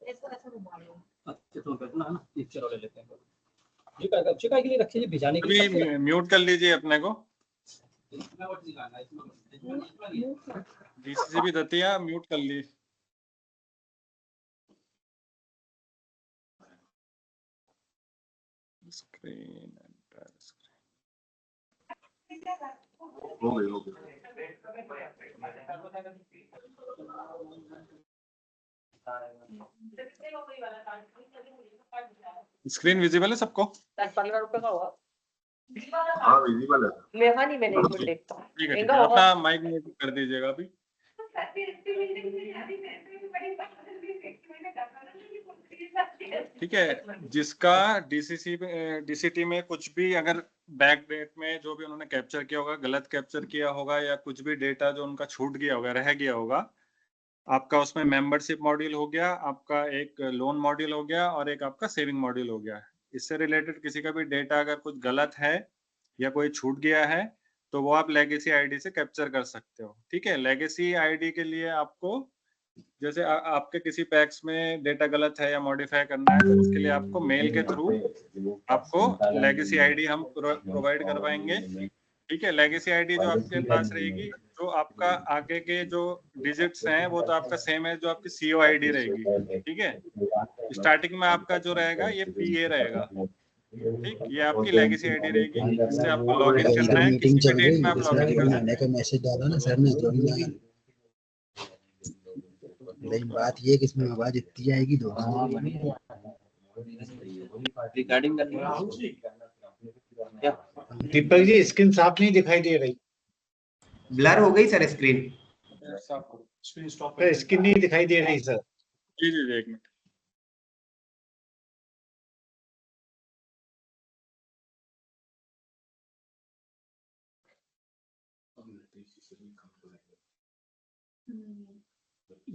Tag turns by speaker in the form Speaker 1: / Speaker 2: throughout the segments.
Speaker 1: अच्छे तो करना है ना, पिक्चर ले लेते हैं। ये का के लिए रखिए जी, भिजाने के लिए।
Speaker 2: अभी म्यूट कर लीजिए अपने को। डीसीसी भी दतिया म्यूट कर ली। स्क्रीन
Speaker 3: हो गई।
Speaker 2: स्क्रीन विजिबल है सबको?
Speaker 4: 15 रुपए का हुआ।
Speaker 3: हाँ विजिबल है।
Speaker 4: लेगा नहीं, मैंने एक मिनट देखता हूँ।
Speaker 2: ठीक है, अपना माइक म्यूट कर दीजिएगा अभी। ठीक है, जिसका डीसीटी में कुछ भी अगर बैक डेट में जो भी उन्होंने कैप्चर किया होगा, गलत कैप्चर किया होगा या कुछ भी डेटा जो उनका छूट गया होगा, रह गया होगा, आपका उसमें मेंबरशिप मॉड्यूल हो गया, आपका एक लोन मॉड्यूल हो गया और एक आपका सेविंग मॉड्यूल हो गया। इससे रिलेटेड किसी का भी डेटा अगर कुछ गलत है या कोई छूट गया है तो वो आप लेगेसी आईडी से कैप्चर कर सकते हो। ठीक है, लेगेसी आईडी के लिए आपको जैसे आपके किसी पैक्स में डेटा गलत है या मॉडिफाई करना है तो उसके लिए आपको मेल के थ्रू आपको लेगेसी आईडी हम प्रोवाइड करवाएंगे। ठीक है, लेगेसी आईडी जो आपके पास रहेगी, जो आपका आगे के जो डिजिट्स हैं वो तो आपका सेम है जो आपकी सीओ आईडी रहेगी। ठीक है, स्टार्टिंग में आपका जो रहेगा ये पीए रहेगा। ठीक, ये आपकी लेगेसी आईडी रहेगी, इससे आपको लॉगिन करना है।
Speaker 5: मीटिंग चल रही
Speaker 2: में आप लॉगिन कर सकते
Speaker 5: हैं, मैसेज डाला ना सर ने, तो लेकिन बात ये कि इसमें आवाज इतनी आएगी दो
Speaker 1: रिगार्डिंग
Speaker 6: दीपक जी स्क्रीन साफ नहीं दिखाई दे रही,
Speaker 7: ब्लर हो गई सर स्क्रीन।
Speaker 6: स्क्रीन नहीं दिखाई दे रही सर।
Speaker 2: जी जी जी, एक मिनट।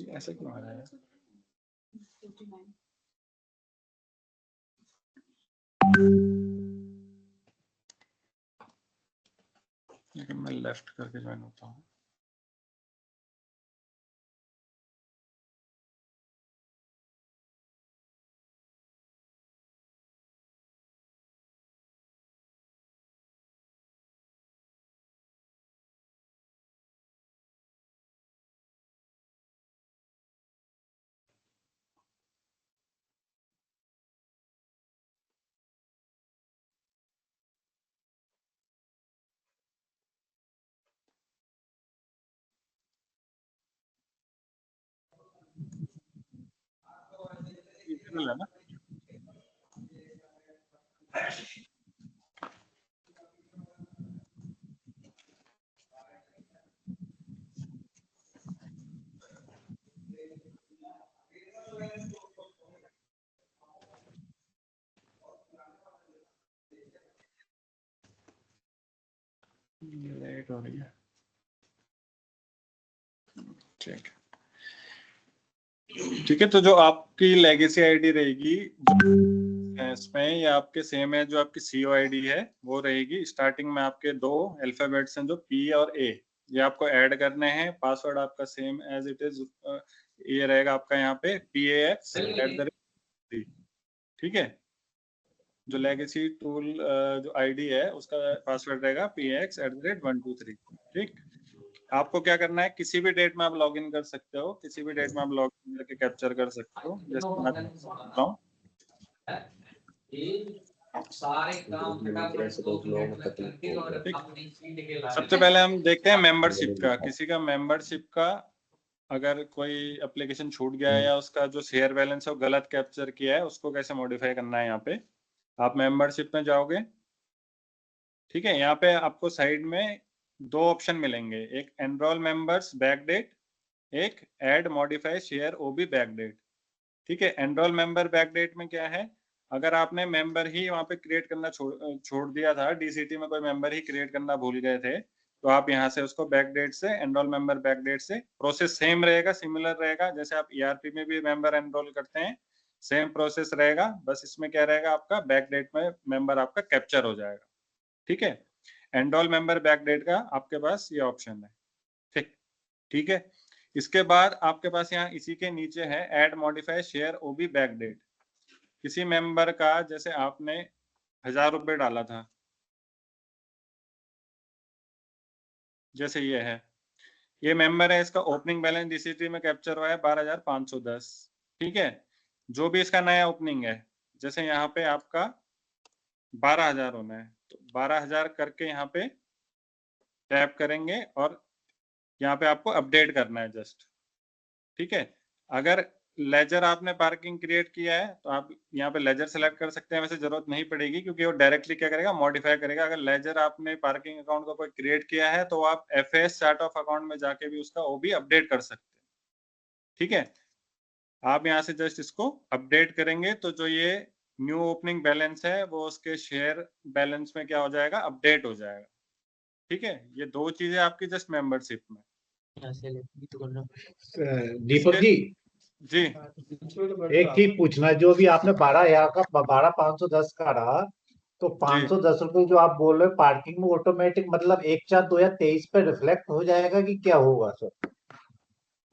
Speaker 2: ऐसा क्यों हो रहा है? लेकिन मैं लेफ्ट करके ज्वाइन होता हूँ। है ना? लेट हो रही है। ठीक है, तो जो आपकी लेगेसी आईडी रहेगी इसमें या आपके सेम है जो आपकी सीओ आईडी है वो रहेगी। स्टार्टिंग में आपके दो अल्फाबेट्स हैं जो पी और ए, ये आपको ऐड करने हैं। पासवर्ड आपका सेम एज इट इज ये रहेगा आपका यहाँ पे PAX@. ठीक है, जो लेगेसी टूल जो आईडी है उसका पासवर्ड रहेगा PAX@123. ठीक, आपको क्या करना है, किसी भी डेट में आप लॉगिन कर सकते हो, किसी भी डेट में आप लॉगिन करके कैप्चर कर सकते हो। जैसे मैं बताता हूं, सबसे पहले हम देखते हैं मेंबरशिप का। किसी का मेंबरशिप का अगर कोई एप्लीकेशन छूट गया है या उसका जो शेयर बैलेंस है वो गलत कैप्चर किया है, उसको कैसे मॉडिफाई करना है। यहाँ पे आप मेंबरशिप में जाओगे। ठीक है, यहाँ पे आपको साइड में दो ऑप्शन मिलेंगे, एक एनरोल मेंबर्स बैकडेट, एक ऐड मॉडिफाई शेयर ओबी बैकडेट। ठीक है, एनरोल मेंबर बैकडेट में क्या है, अगर आपने मेंबर ही वहां पे क्रिएट करना छोड़ दिया था, डीसीटी में कोई मेंबर ही क्रिएट करना भूल गए थे, तो आप यहाँ से उसको बैकडेट से एनरोल मेंबर बैकडेट से, प्रोसेस सेम रहेगा, सिमिलर रहेगा। जैसे आप ईआरपी में भी मेंबर एनरोल करते हैं, सेम प्रोसेस रहेगा। बस इसमें क्या रहेगा, आपका बैकडेट में मेंबर आपका कैप्चर हो जाएगा। ठीक है, एनरोल मेंबर बैकडेट का आपके पास ये ऑप्शन है। ठीक है, इसके बाद आपके पास यहाँ इसी के नीचे है ऐड मॉडिफाई शेयर ओबी बैक डेट। किसी मेंबर का जैसे आपने 1000 रुपये डाला था, जैसे ये है, ये मेंबर है, इसका ओपनिंग बैलेंस डीसीटी में कैप्चर हुआ है 12,510। ठीक है, जो भी इसका नया ओपनिंग है, जैसे यहाँ पे आपका 12,000 होना है तो 12,000 करके यहाँ पे टैप करेंगे और यहाँ पे आपको अपडेट करना है जस्ट। ठीक है, अगर लेजर आपने पार्किंग क्रिएट किया है तो आप यहाँ पे लेजर सेलेक्ट कर सकते हैं, वैसे जरूरत नहीं पड़ेगी क्योंकि वो डायरेक्टली क्या करेगा, मॉडिफाई करेगा। अगर लेजर आपने पार्किंग अकाउंट का कोई क्रिएट किया है तो आप एफएस चार्ट ऑफ अकाउंट में जाके भी उसका वो भी अपडेट कर सकते हैं। ठीक है, आप यहाँ से जस्ट इसको अपडेट करेंगे तो जो ये न्यू ओपनिंग बैलेंस है वो उसके शेयर बैलेंस में क्या हो जाएगा, अपडेट हो जाएगा। ठीक है, ये दो चीजें आपकी जस्ट मेंबरशिप में।
Speaker 6: दीपक जी,
Speaker 2: जी
Speaker 6: एक चीज पूछना, जो भी आपने 12,000 का 12,510 का रहा, तो 510 रुपए जो आप बोल रहे हो पार्किंग में ऑटोमेटिक मतलब 1/4/2023 पे रिफ्लेक्ट हो जाएगा कि क्या होगा सर?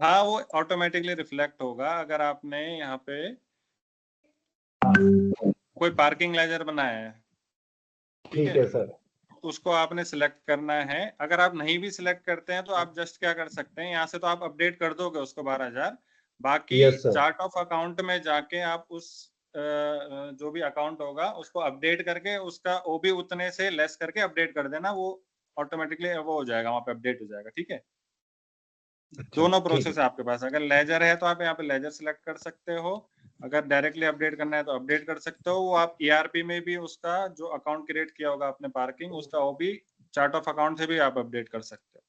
Speaker 2: हाँ, वो ऑटोमेटिकली रिफ्लेक्ट होगा। अगर आपने यहाँ पे कोई पार्किंग लेजर बनाया है,
Speaker 6: ठीक है सर,
Speaker 2: उसको आपने सिलेक्ट करना है। अगर आप नहीं भी सिलेक्ट करते हैं तो आप जस्ट क्या कर सकते हैं, यहाँ से तो आप अपडेट कर दोगे उसको 12,000, बाकी
Speaker 6: Yes, sir.
Speaker 2: Chart of account में जाके आप उस जो भी अकाउंट होगा उसको अपडेट करके उसका वो भी उतने से लेस करके अपडेट कर देना, वो ऑटोमेटिकली वो हो जाएगा, वहाँ पे अपडेट हो जाएगा। ठीक है, दोनों प्रोसेस है आपके पास। अगर लेजर है तो आप यहाँ पे लेजर सिलेक्ट कर सकते हो, अगर डायरेक्टली अपडेट करना है तो अपडेट कर सकते हो। वो आप ईआरपी में भी उसका जो अकाउंट क्रिएट किया होगा आपने पार्किंग, उसका वो भी चार्ट ऑफ अकाउंट से भी आप अपडेट कर सकते हो।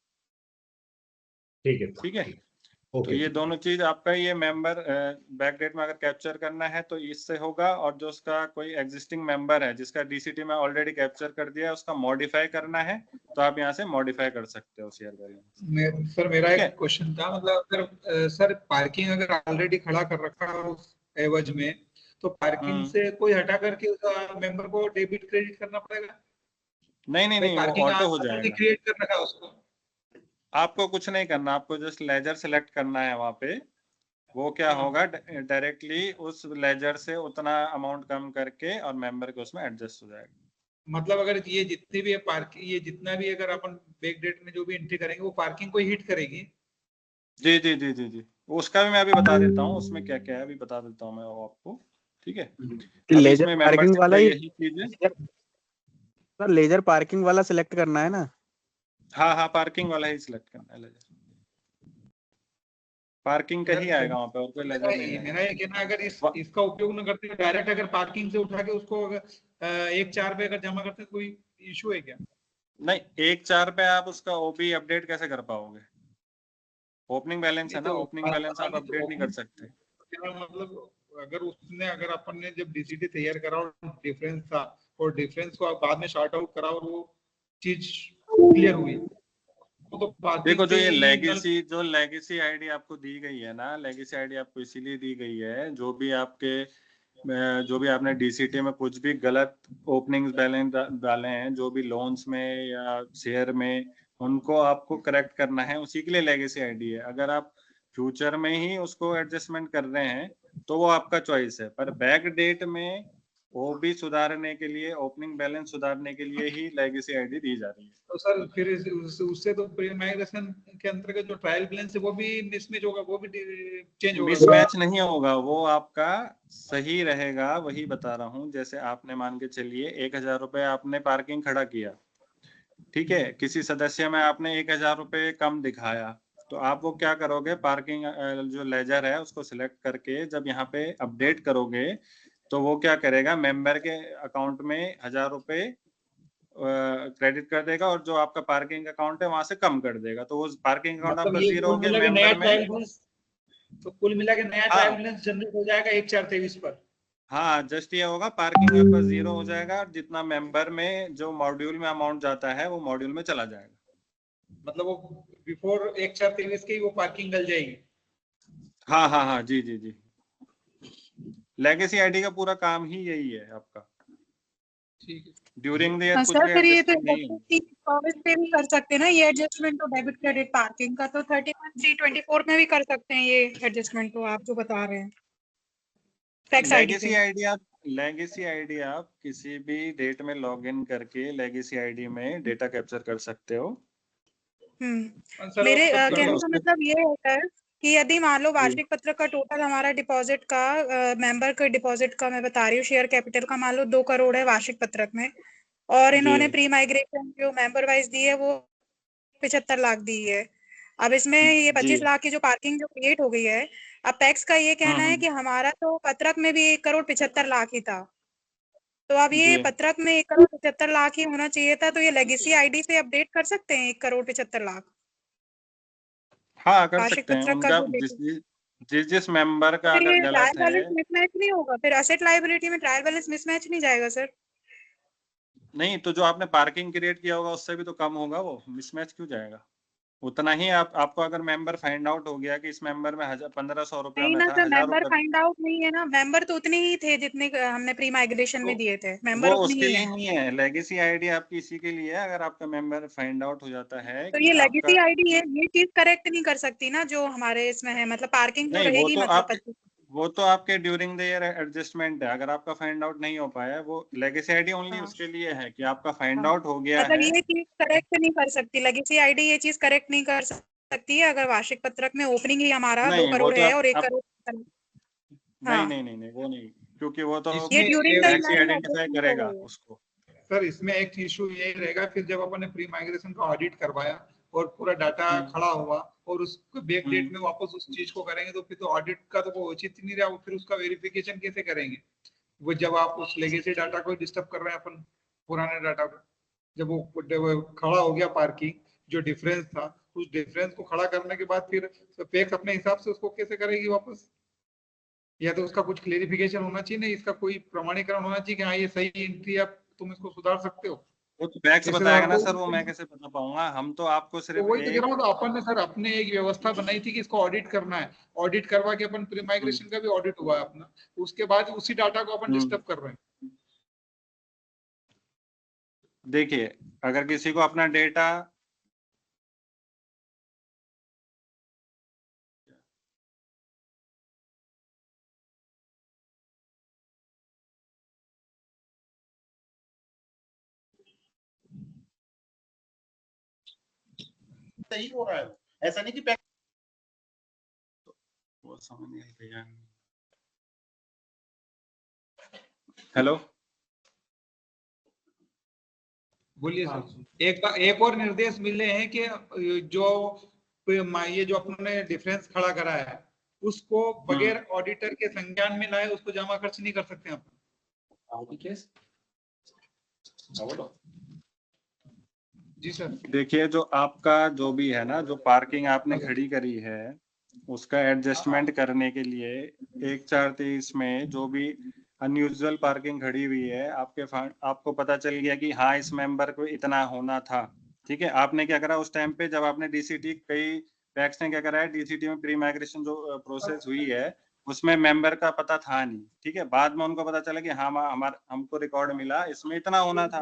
Speaker 6: ठीक है,
Speaker 2: ठीक है, तो
Speaker 6: ओके।
Speaker 2: ये दोनों चीज आपका ये मेंबर बैकडेट में अगर कैप्चर करना है तो इससे होगा, और जो उसका कोई एग्जिस्टिंग मेंबर है जिसका डीसीटी में ऑलरेडी कैप्चर कर दिया है उसका मॉडिफाई करना है तो आप यहाँ से मॉडिफाई कर सकते हो शेयर बैलेंस।
Speaker 1: सर मेरा
Speaker 2: ठीक है।
Speaker 1: एक क्वेश्चन था, मतलब अगर सर पार्किंग अगर ऑलरेडी खड़ा कर रखा है उस एवज में, तो पार्किंग से कोई हटा करके उस मेंबर को डेबिट क्रेडिट करना पड़ेगा?
Speaker 2: नहीं नहीं नहीं, वो
Speaker 1: पार्किंग
Speaker 2: ऑटो हो
Speaker 1: ऑलरेडी
Speaker 2: जाएगा।
Speaker 1: क्रिएट कर रखा है उसको।
Speaker 2: आपको कुछ नहीं करना, आपको जस्ट लेजर सेलेक्ट करना है वहां पे। वो क्या होगा, डायरेक्टली उस लेजर से उतना अमाउंट कम करके और मेंबर के उसमें एडजस्ट हो जाएगा।
Speaker 1: मतलब अगर ये जितनी भी पार्किंग, ये जितना भी अगर अपन बैक डेट में जो भी एंट्री करेंगे वो पार्किंग को हिट करेगी?
Speaker 2: जी जी जी जी जी, उसका भी मैं अभी बता देता हूँ, उसमें क्या क्या है अभी बता देता हूँ मैं वो आपको। ठीक है,
Speaker 8: लेजर पार्किंग वाला ही
Speaker 2: यही चीज है
Speaker 8: सर, लेजर पार्किंग वाला सिलेक्ट करना है ना?
Speaker 2: हाँ हाँ, पार्किंग वाला ही सिलेक्ट करना है, लेजर पार्किंग का ही आएगा वहाँ पे, और कोई लेजर नहीं आएगा।
Speaker 1: मेरा ये कहना, अगर इसका उपयोग न करते हुए डायरेक्ट अगर पार्किंग से उठा के उसको अगर 1/4 पे अगर जमा करते हैं, कोई इशू है क्या?
Speaker 2: नहीं, 1/4 पे आप उसका ओबी अपडेट कैसे कर पाओगे? ओपनिंग बैलेंस है ना, ओपनिंग बैलेंस आप अपडेट नहीं कर सकते।
Speaker 1: मतलब अगर उसने, अगर अपन ने जब डीसीटी तैयार करा और डिफरेंस था और डिफरेंस को बाद में शॉर्ट आउट करा और वो चीज क्लियर हुई, तो
Speaker 2: देखो जो ये लेगेसी आईडी आपको दी गई है ना, लेगेसी आईडी आपको इसीलिए दी गई है, जो भी आपने डीसीटी में कुछ भी गलत ओपनिंग बैलेंस डाले हैं, जो भी लोन्स में या शेयर में, उनको आपको करेक्ट करना है, उसी के लिए लेगेसी आईडी है। अगर आप फ्यूचर में ही उसको एडजस्टमेंट कर रहे हैं तो वो आपका चॉइस है, पर बैक डेट में वो भी सुधारने के लिए, ओपनिंग बैलेंस सुधारने के लिए ही लेगेसी आईडी दी जा रही है।
Speaker 1: तो सर फिर उससे तो माइग्रेशन के अंतर्गत जो ट्रायल बैलेंस है वो भी मिसमैच होगा, वो भी चेंज होगा?
Speaker 2: मिसमैच नहीं होगा, वो आपका सही रहेगा, वही बता रहा हूँ। जैसे आपने मान के चलिए 1,000 रुपए आपने पार्किंग खड़ा किया, ठीक है, किसी सदस्य में आपने 1,000 रुपए कम दिखाया, तो आप वो क्या करोगे, पार्किंग जो लेजर है उसको सिलेक्ट करके जब यहाँ पे अपडेट करोगे तो वो क्या करेगा, मेंबर के अकाउंट में 1,000 रुपए क्रेडिट कर देगा और जो आपका पार्किंग अकाउंट है वहां से कम कर देगा, तो वो पार्किंग अकाउंट आपका जीरो हो गया मेंबर में।
Speaker 1: तो कुल मिला के नया ट्रायल बैलेंस जनरेट हो जाएगा 1/4/23 पर।
Speaker 2: हाँ, जस्ट ये होगा, पार्किंग आपका जीरो हो जाएगा और जितना मेंबर में जो मॉड्यूल में अमाउंट जाता है वो मॉड्यूल में चला जाएगा।
Speaker 1: मतलब वो बिफोर 1/4/23 की वो पार्किंग डल जाएगी?
Speaker 2: हाँ हाँ हाँ, जी जी जी, लेगेसी आईडी का पूरा काम ही यही है आपका।
Speaker 1: ठीक है।
Speaker 2: ड्यूरिंग द ईयर
Speaker 9: हाँ
Speaker 2: कुछ
Speaker 9: सर,
Speaker 2: भी
Speaker 9: फिर ये तो
Speaker 2: एडजस्टमेंट नहीं है।
Speaker 9: सर्विस पे भी कर सकते हैं ना ये एडजस्टमेंट, तो डेबिट क्रेडिट पार्किंग का तो 31/3/24 में भी कर सकते हैं ये एडजस्टमेंट, तो आप जो बता रहे हैं टैक्स आईडी
Speaker 2: लेगेसी
Speaker 9: पे।
Speaker 2: आईडी आप किसी भी डेट में लॉग इन करके लेगेसी आईडी में डेटा कैप्चर कर सकते हो।
Speaker 1: सर,
Speaker 9: मेरे
Speaker 1: आप
Speaker 9: कहने का
Speaker 2: उसके-
Speaker 9: मतलब ये है कि यदि मान लो वार्षिक पत्र का टोटल हमारा डिपॉजिट का मेंबर के डिपॉजिट का मैं बता रही हूँ, शेयर कैपिटल का मान लो 2 करोड़ है वार्षिक पत्रक में, और इन्होंने
Speaker 2: जी।
Speaker 9: प्री माइग्रेशन जो मेंबर वाइज दी है वो 75 लाख दी है। अब इसमें ये 25
Speaker 2: जी।
Speaker 9: लाख की जो पार्किंग जो क्रिएट हो गई है, अब पैक्स का ये कहना है कि हमारा तो पत्रक में भी 1,75,00,000 ही था, तो अब ये
Speaker 2: जी।
Speaker 9: पत्रक में 1,75,00,000 ही होना चाहिए था, तो ये लेगेसी आईडी से अपडेट कर सकते हैं 1,75,00,000
Speaker 2: हाँ, कर
Speaker 9: वार्षिक
Speaker 2: सकते हैं।
Speaker 9: पत्रक का
Speaker 2: उनका
Speaker 9: जो
Speaker 2: जिस मेंबर का
Speaker 9: फिर
Speaker 2: अगर
Speaker 9: ये
Speaker 2: गलत
Speaker 9: ट्रायल
Speaker 2: है,
Speaker 9: बैलेंस मिसमैच नहीं होगा, फिर एसेट लायबिलिटी में ट्रायल बैलेंस मिसमैच नहीं जाएगा सर?
Speaker 2: नहीं तो जो आपने पार्किंग क्रिएट किया होगा उससे भी तो कम होगा, वो मिसमैच क्यों जाएगा? उतना ही आपको अगर मेंबर फाइंड आउट हो गया कि इस मेंबर में 1500 रुपया
Speaker 9: नहीं
Speaker 2: में
Speaker 9: ना
Speaker 2: था,
Speaker 9: सर,
Speaker 2: 1000
Speaker 9: मेंबर
Speaker 2: रुपये,
Speaker 9: फाइंड आउट नहीं है ना, मेंबर तो उतने ही थे जितने हमने प्री माइग्रेशन में
Speaker 2: तो
Speaker 9: दिए थे,
Speaker 2: वो
Speaker 9: मेंबर उतने
Speaker 2: उसके
Speaker 9: ही
Speaker 2: लिए
Speaker 9: है।
Speaker 2: नहीं है। लेगेसी आईडी आपकी इसी के लिए है, अगर आपका मेंबर फाइंड आउट हो जाता है
Speaker 9: तो
Speaker 2: कि
Speaker 9: ये
Speaker 2: आपका,
Speaker 9: लेगेसी आईडी है, ये चीज करेक्ट नहीं कर सकती ना जो हमारे इसमें है, मतलब पार्किंग तो
Speaker 2: नहीं
Speaker 9: रहेगी मतलब 25।
Speaker 2: वो तो आपके ड्यूरिंग द ईयर एडजस्टमेंट है। अगर आपका फाइंड आउट नहीं हो पाया, वो लेगेसी आईडी ओनली
Speaker 9: हाँ
Speaker 2: उसके लिए है कि आपका फाइंड
Speaker 9: हाँ,
Speaker 2: आउट हो गया
Speaker 9: मतलब
Speaker 2: है।
Speaker 9: ये चीज करेक्ट नहीं कर सकती लेगेसी आईडी, ये चीज करेक्ट नहीं कर सकती है अगर वार्षिक पत्रक में ओपनिंग ही हमारा 2
Speaker 2: नहीं वो
Speaker 9: करोड़
Speaker 2: तो
Speaker 9: है और 1
Speaker 2: आप
Speaker 9: करोड़।
Speaker 2: नहीं
Speaker 9: हाँ,
Speaker 2: नहीं नहीं नहीं, वो नहीं, क्योंकि वो तो
Speaker 9: ये
Speaker 1: इसमें
Speaker 9: during the
Speaker 2: tax he
Speaker 9: year में
Speaker 2: आइडेंटिफाई
Speaker 9: एडजस्टमेंट हो
Speaker 2: करेगा
Speaker 9: गई है।
Speaker 2: उसको।
Speaker 1: सर, इसमें एक इशू ये रहेगा, फिर जब अपन ने प्री माइग्रेशन का ऑडिट करवाया और पूरा डाटा खड़ा हुआ और उसको बैक डेट में वापस उस चीज को करेंगे, तो फिर तो ऑडिट का तो कोई औचित्य नहीं रहा, फिर उसका वेरिफिकेशन कैसे करेंगे? वो जब आप उस लेगेसी डाटा को डिस्टर्ब कर रहे हैं अपन, पुराने डाटा को, जब वो खड़ा हो गया पार्किंग, जो डिफरेंस था उस डिफरेंस को खड़ा करने के बाद फिर पैक्स अपने हिसाब से उसको कैसे करेगी वापस? या तो उसका कुछ क्लेरिफिकेशन होना चाहिए ना, इसका कोई प्रमाणीकरण होना चाहिए कि हाँ ये सही एंट्री, आप तुम इसको सुधार सकते हो।
Speaker 2: वो तो टैक्स
Speaker 1: हिस्सेदार
Speaker 2: बताएगा ना
Speaker 1: को,
Speaker 2: सर, वो मैं कैसे बता पाऊंगा? हम तो आपको
Speaker 1: तो
Speaker 2: सिर्फ
Speaker 1: वही तो कह
Speaker 2: एक
Speaker 1: रहा हूँ, तो अपन ने सर अपने एक व्यवस्था बनाई थी कि इसको ऑडिट करना है, ऑडिट करवा के अपन प्री माइग्रेशन का भी ऑडिट हुआ है अपना, उसके बाद उसी डाटा को अपन डिस्टर्ब कर रहे हैं।
Speaker 2: देखिए, अगर किसी को अपना डेटा
Speaker 10: सही हो रहा है, ऐसा नहीं कि
Speaker 2: वो समझ नहीं भैया। हेलो,
Speaker 1: बोलिए सर। एक और निर्देश मिले हैं कि जो ये जो अपने डिफरेंस खड़ा करा है उसको बगैर ऑडिटर के संज्ञान में लाए, उसको जमा खर्च नहीं कर सकते अपन। जी सर।
Speaker 2: देखिए, जो आपका जो भी है ना, जो पार्किंग आपने खड़ी करी है उसका एडजस्टमेंट करने के लिए 1/4/23 में जो भी अनयूजुअल पार्किंग खड़ी हुई है, आपको पता चल गया कि हाँ इस मेंबर को इतना होना था, ठीक है। आपने क्या करा उस टाइम पे, जब आपने डीसीटी, कई पैक्स ने क्या करा है, डीसीटी में प्री माइग्रेशन जो प्रोसेस हुई है उसमें मेंबर का पता था नहीं, ठीक है। बाद में उनको पता चला कि हाँ हमको रिकॉर्ड मिला इसमें इतना होना था,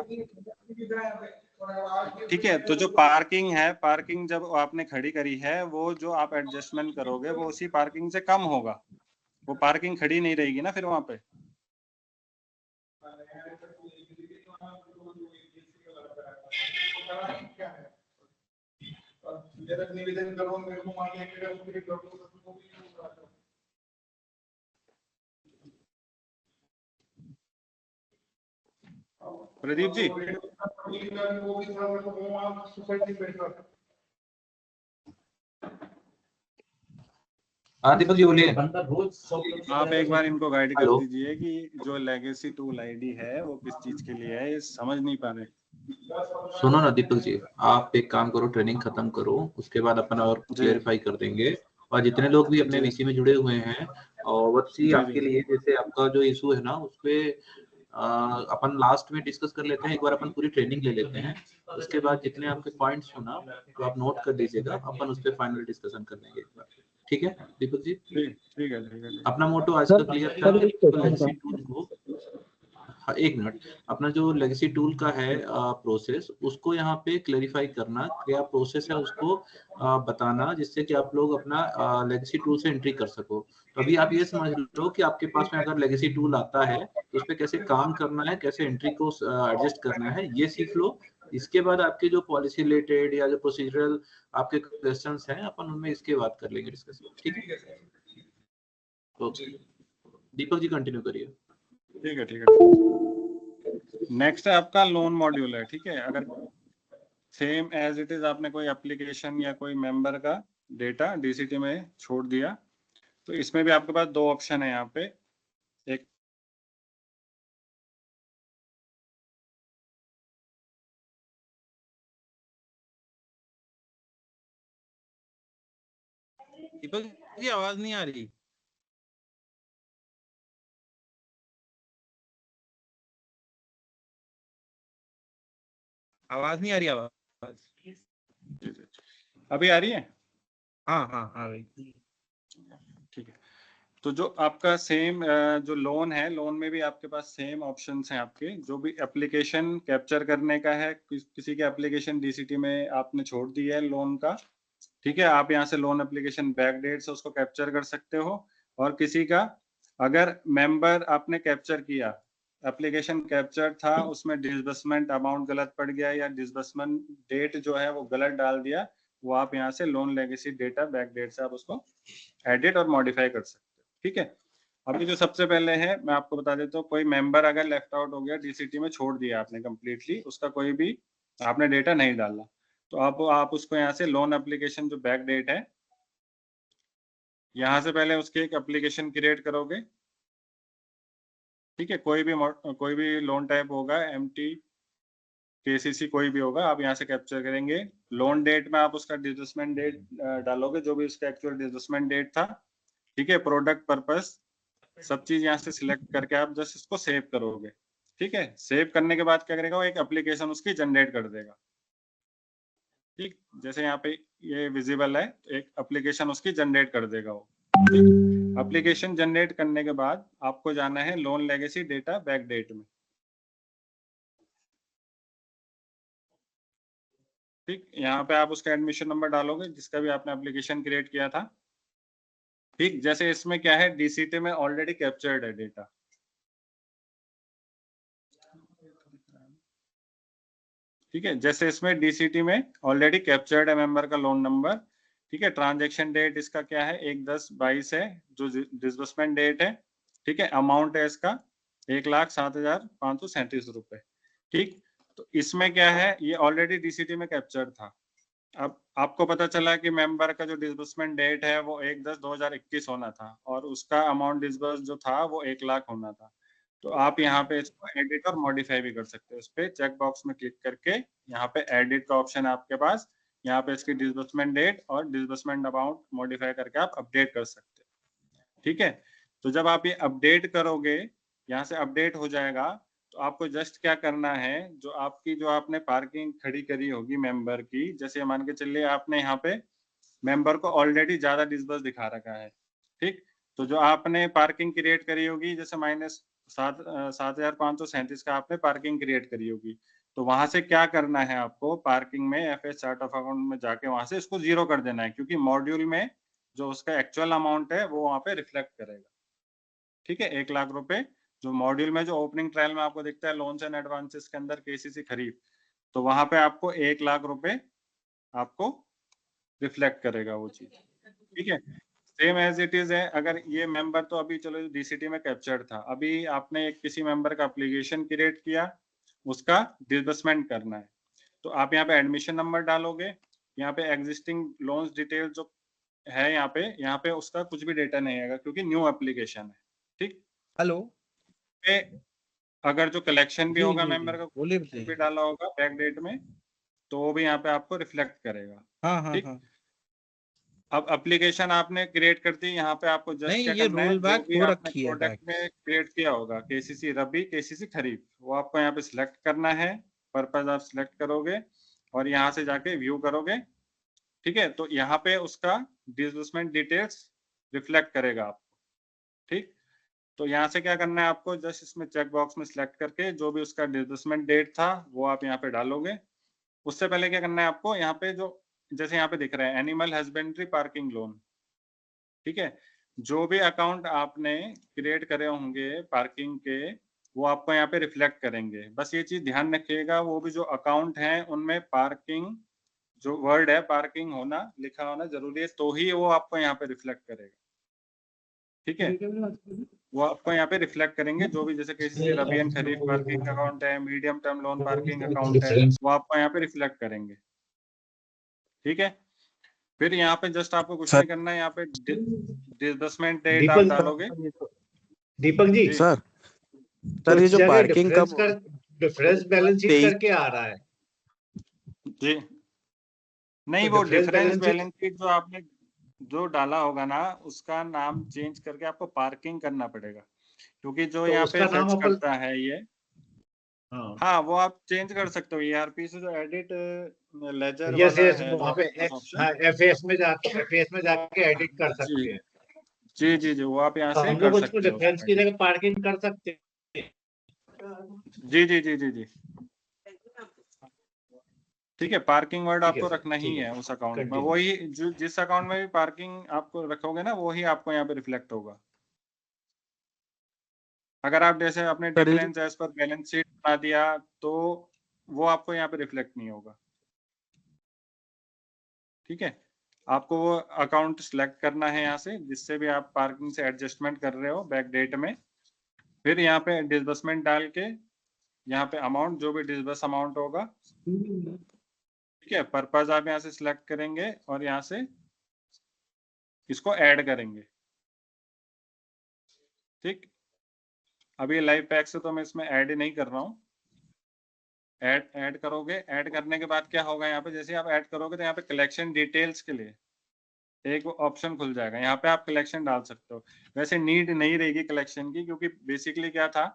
Speaker 2: ठीक है। तो जो पार्किंग है, पार्किंग जब आपने खड़ी करी है, वो जो आप एडजस्टमेंट करोगे वो उसी पार्किंग से कम होगा, वो पार्किंग खड़ी नहीं रहेगी ना फिर वहां पे।
Speaker 1: निवेदन करो मेरे को मांगे
Speaker 2: प्रदीप जी,
Speaker 7: हाँ दीपक जी बोलिए।
Speaker 2: आप एक बार इनको गाइड कर
Speaker 7: हेलो।
Speaker 2: दीजिए कि जो लेगेसी टूल आईडी है वो किस चीज के लिए है, ये समझ नहीं पा रहे।
Speaker 7: सुनो ना दीपक जी, आप एक काम करो, ट्रेनिंग खत्म करो, उसके बाद अपन और क्लियरिफाई कर देंगे। और जितने लोग भी अपने वीसी में जुड़े हुए हैं, और वत्सी आपके लिए, जैसे आपका जो इशू है ना उसपे अपन लास्ट में डिस्कस कर लेते हैं, एक बार अपन पूरी ट्रेनिंग ले लेते हैं, उसके बाद जितने आपके पॉइंट्स हो ना तो आप नोट कर दीजिएगा, अपन उस पर फाइनल डिस्कशन कर लेंगे एक बार, ठीक है दीपक जी?
Speaker 2: ठीक है।
Speaker 7: अपना मोटो आज का क्लियर था। हाँ, एक मिनट, अपना जो लेगेसी टूल का है प्रोसेस, उसको यहाँ पे क्लेरिफाई करना, क्या प्रोसेस है उसको बताना, जिससे कि आप लोग अपना लेगेसी टूल से एंट्री कर सको। तो अभी आप ये समझ लो कि आपके पास में अगर लेगेसी टूल आता है तो उस पर कैसे काम करना है, कैसे एंट्री को एडजस्ट करना है, ये सीख लो। इसके बाद आपके जो पॉलिसी रिलेटेड या जो प्रोसीजरल आपके क्वेश्चंस हैं, अपन उनमें इसके बाद कर लेंगे डिस्कस, ठीक है? ओके, दीपक जी कंटिन्यू करिए।
Speaker 2: ठीक है, ठीक है। नेक्स्ट है आपका लोन मॉड्यूल है, ठीक है। अगर सेम एज इट इज आपने कोई एप्लीकेशन या कोई मेंबर का डेटा डीसीटी में छोड़ दिया, तो इसमें भी आपके पास दो ऑप्शन है यहाँ पे। एक
Speaker 8: दीपक जी आवाज नहीं आ रही। आवाज नहीं आ रही। आवाज
Speaker 2: अभी आ रही है?
Speaker 8: हाँ हाँ आ गई।
Speaker 2: ठीक है। तो जो आपका सेम जो लोन है, लोन में भी आपके पास सेम ऑप्शंस हैं आपके। जो भी एप्लीकेशन कैप्चर करने का है, किसी के एप्लीकेशन डीसीटी में आपने छोड़ दी है लोन का, ठीक है, आप यहाँ से लोन एप्लीकेशन बैक डेट से उसको कैप्चर कर सकते हो। और किसी का अगर मेंबर आपने कैप्चर किया, एप्लीकेशन कैप्चर था, उसमें डिसबर्समेंट अमाउंट गलत पड़ गया या डिसबर्समेंट डेट जो है वो गलत डाल दिया, वो आप यहाँ से loan legacy data back date से आप उसको एडिट और मॉडिफाई कर सकते हो, ठीक है। अभी जो सबसे पहले है मैं आपको बता देता हूँ, कोई मेंबर अगर लेफ्ट आउट हो गया, डीसीटी में छोड़ दिया आपने कंप्लीटली, उसका कोई भी आपने डेटा नहीं डाला, तो आप उसको यहाँ से लोन एप्लीकेशन जो बैक डेट है, यहाँ से पहले उसके एक एप्लीकेशन क्रिएट करोगे, ठीक है। कोई भी लोन टाइप होगा, एमटी, केसीसी, कोई भी होगा, आप यहाँ से कैप्चर करेंगे। लोन डेट में आप उसका डिसबर्समेंट डेट डालोगे, जो भी उसका एक्चुअल डिसबर्समेंट डेट था, ठीक है। प्रोडक्ट पर्पस सब चीज यहाँ से सिलेक्ट करके आप जस्ट इसको सेव करोगे, ठीक है। सेव करने के बाद क्या करेगा, वो एक एप्लीकेशन उसकी जनरेट कर देगा, ठीक। जैसे यहाँ पे ये विजिबल है, एक एप्लीकेशन उसकी जनरेट कर देगा वो, ठीक। एप्लीकेशन जनरेट करने के बाद आपको जाना है loan legacy data back date में, ठीक। यहाँ पे आप उसका एडमिशन नंबर डालोगे जिसका भी आपने एप्लीकेशन क्रिएट किया था, ठीक। जैसे इसमें क्या है, डीसीटी में ऑलरेडी कैप्चर्ड है डेटा, ठीक है। जैसे इसमें डीसीटी में ऑलरेडी कैप्चर्ड है मेंबर का लोन नंबर, ठीक है। ट्रांजैक्शन डेट इसका क्या है, 1/10/22 है जो डिसबर्समेंट डेट है, ठीक है। अमाउंट है इसका 1,07,537 रुपए, ठीक। तो इसमें क्या है, ये ऑलरेडी डीसीटी में कैप्चर्ड था। अब आपको पता चला कि मेंबर का जो डिसबर्समेंट डेट है वो 1/10/2021 होना था और उसका अमाउंट डिसबर्स जो था वो 1 लाख होना था। तो आप यहाँ पे इसको एडिट और मॉडिफाई भी कर सकते हो। इस पे चेक बॉक्स में क्लिक करके यहाँ पे एडिट का ऑप्शन है आपके पास, यहाँ पे इसकी डिसबर्समेंट डेट और डिसबर्समेंट अमाउंट मॉडिफाई करके आप अपडेट कर सकते हो, ठीक है। तो जब आप ये अपडेट करोगे, यहाँ से अपडेट हो जाएगा, तो आपको जस्ट क्या करना है, जो आपने पार्किंग खड़ी करी होगी मेंबर की, जैसे मान के चलिए आपने यहाँ पे मेंबर को ऑलरेडी ज्यादा डिसबर्स दिखा रखा है, ठीक। तो जो आपने पार्किंग क्रिएट करी होगी, जैसे -7,537 का आपने पार्किंग क्रिएट करी होगी, तो वहां से क्या करना है आपको, पार्किंग में एफएस चार्ट ऑफ अकाउंट में जाके वहां से इसको 0 कर देना है, क्योंकि मॉड्यूल में जो उसका एक्चुअल अमाउंट है वो वहां पे रिफ्लेक्ट करेगा, ठीक है। 1 लाख रुपए जो मॉड्यूल में जो ओपनिंग ट्रायल में आपको दिखता है लोन्स एंड एडवांसेस के अंदर केसीसी खरीद, तो वहां पे आपको 1 लाख रुपए आपको रिफ्लेक्ट करेगा वो चीज, ठीक है। सेम एज इट इज है, अगर ये मेंबर तो अभी चलो डीसीटी में कैप्चर्ड था, अभी आपने किसी मेंबर का एप्लीकेशन क्रिएट किया, उसका डिसबर्समेंट करना है, तो आप यहाँ पे एडमिशन नंबर डालोगे, यहाँ पे एग्जिस्टिंग लोन्स डिटेल जो है यहाँ पे उसका कुछ भी डेटा नहीं आएगा क्योंकि न्यू एप्लीकेशन है, ठीक।
Speaker 8: हेलो,
Speaker 2: पे अगर जो कलेक्शन भी
Speaker 8: जी
Speaker 2: होगा
Speaker 8: जी
Speaker 2: मेंबर का
Speaker 8: बोलिए
Speaker 2: कुछ भी
Speaker 8: बताइए।
Speaker 2: डाला होगा बैक डेट में, तो वो भी यहाँ पे आपको रिफ्लेक्ट करेगा,
Speaker 8: हाँ हाँ
Speaker 2: ठीक।
Speaker 8: हाँ।
Speaker 2: अब एप्लीकेशन आपने क्रिएट कर दी, यहाँ पे आपको जस्ट
Speaker 8: नहीं
Speaker 2: क्या
Speaker 8: ये
Speaker 2: करना है,
Speaker 8: रोल
Speaker 2: जो
Speaker 8: बैक
Speaker 2: भी
Speaker 8: हो
Speaker 2: आपने
Speaker 8: रखी है
Speaker 2: प्रोडक्ट
Speaker 8: बैक।
Speaker 2: में क्रिएट किया होगा, केसीसी रबी, केसीसी खरीद, वो आपको यहाँ पे सिलेक्ट करना है, पर्पज आप सिलेक्ट करोगे और यहाँ से जाके व्यू करोगे, ठीक है। तो यहाँ पे उसका डिसबर्समेंट डिटेल्स रिफ्लेक्ट करेगा आपको, ठीक। तो यहाँ से क्या करना है आपको, जस्ट इसमें चेक बॉक्स में सिलेक्ट करके जो भी उसका डिसबर्समेंट डेट था वो आप यहाँ पे डालोगे। उससे पहले क्या करना है आपको, यहाँ पे जो जैसे यहाँ पे दिख रहा है एनिमल हस्बेंड्री पार्किंग लोन, ठीक है, जो भी अकाउंट आपने क्रिएट करे होंगे पार्किंग के वो आपको यहाँ पे रिफ्लेक्ट करेंगे। बस ये चीज ध्यान रखिएगा, वो भी जो अकाउंट है उनमें पार्किंग जो वर्ड है पार्किंग होना लिखा होना जरूरी है, तो ही वो आपको यहाँ पे रिफ्लेक्ट करेगा, ठीक है। वो आपको यहाँ पे रिफ्लेक्ट करेंगे जो भी, जैसे किसी रबी एंड खरीफ पार्किंग अकाउंट है, medium term loan parking account है, वो आपको यहाँ पे रिफ्लेक्ट करेंगे, ठीक है। फिर यहाँ पे जस्ट आपको कुछ नहीं करना है, यहाँ पे डिसबर्समेंट डेट आप डालोगे।
Speaker 6: दीपक जी
Speaker 8: सर ये जो पार्किंग का
Speaker 6: डिफरेंस बैलेंस शीट करके आ रहा है
Speaker 2: जी, नहीं
Speaker 6: तो
Speaker 2: वो
Speaker 6: difference
Speaker 2: difference
Speaker 6: balance
Speaker 2: balance sheet जो आपने जो डाला होगा ना उसका नाम चेंज करके आपको पार्किंग करना पड़ेगा, क्योंकि जो
Speaker 6: तो
Speaker 2: यहाँ पे
Speaker 6: उसका नाम
Speaker 2: फेच
Speaker 6: अपन
Speaker 2: करता है ये, हाँ वो आप चेंज कर सकते हो ईआरपी से, जो एडिट लेजर
Speaker 6: यस
Speaker 2: वाला
Speaker 6: यस
Speaker 2: है
Speaker 6: वहाँ पे एफएस में जाके एडिट कर सकते हैं।
Speaker 2: जी जी जी वो आप यहाँ
Speaker 6: तो
Speaker 2: से
Speaker 6: हम
Speaker 2: कर
Speaker 6: लोग उसको
Speaker 2: सकते हो
Speaker 6: डिफरेंस की जगह पार्किंग कर सकते हैं।
Speaker 2: जी जी जी जी जी ठीक है, पार्किंग वर्ड
Speaker 6: ठीक है
Speaker 2: आपको
Speaker 6: सर,
Speaker 2: रखना ही
Speaker 6: ठीक है।
Speaker 2: है उस अकाउंट में,
Speaker 6: Continue.
Speaker 2: वही जो जिस अकाउंट में भी पार्किंग आपको रखोगे ना वही आपको यहाँ पे रिफ्लेक्ट होगा। अगर आप जैसे अपने difference as per balance sheet बना दिया तो वो आपको यहाँ पे रिफ्लेक्ट नहीं होगा, ठीक है। आपको वो अकाउंट सिलेक्ट करना है यहाँ से जिससे भी आप पार्किंग से एडजस्टमेंट कर रहे हो बैक डेट में। फिर यहाँ पे डिसबर्समेंट डाल के यहाँ पे अमाउंट जो भी डिसबर्स अमाउंट होगा, ठीक है, पर्पज आप यहाँ से सिलेक्ट करेंगे और यहाँ से इसको ऐड करेंगे, ठीक। अभी लाइव पैक से तो मैं इसमें ऐड ही नहीं कर रहा हूँ, ऐड करोगे। ऐड करने के बाद क्या होगा, यहाँ पे जैसे आप ऐड करोगे तो यहाँ पे कलेक्शन डिटेल्स के लिए एक ऑप्शन खुल जाएगा, यहाँ पे आप कलेक्शन डाल सकते हो। वैसे नीड नहीं रहेगी कलेक्शन की, क्योंकि बेसिकली क्या था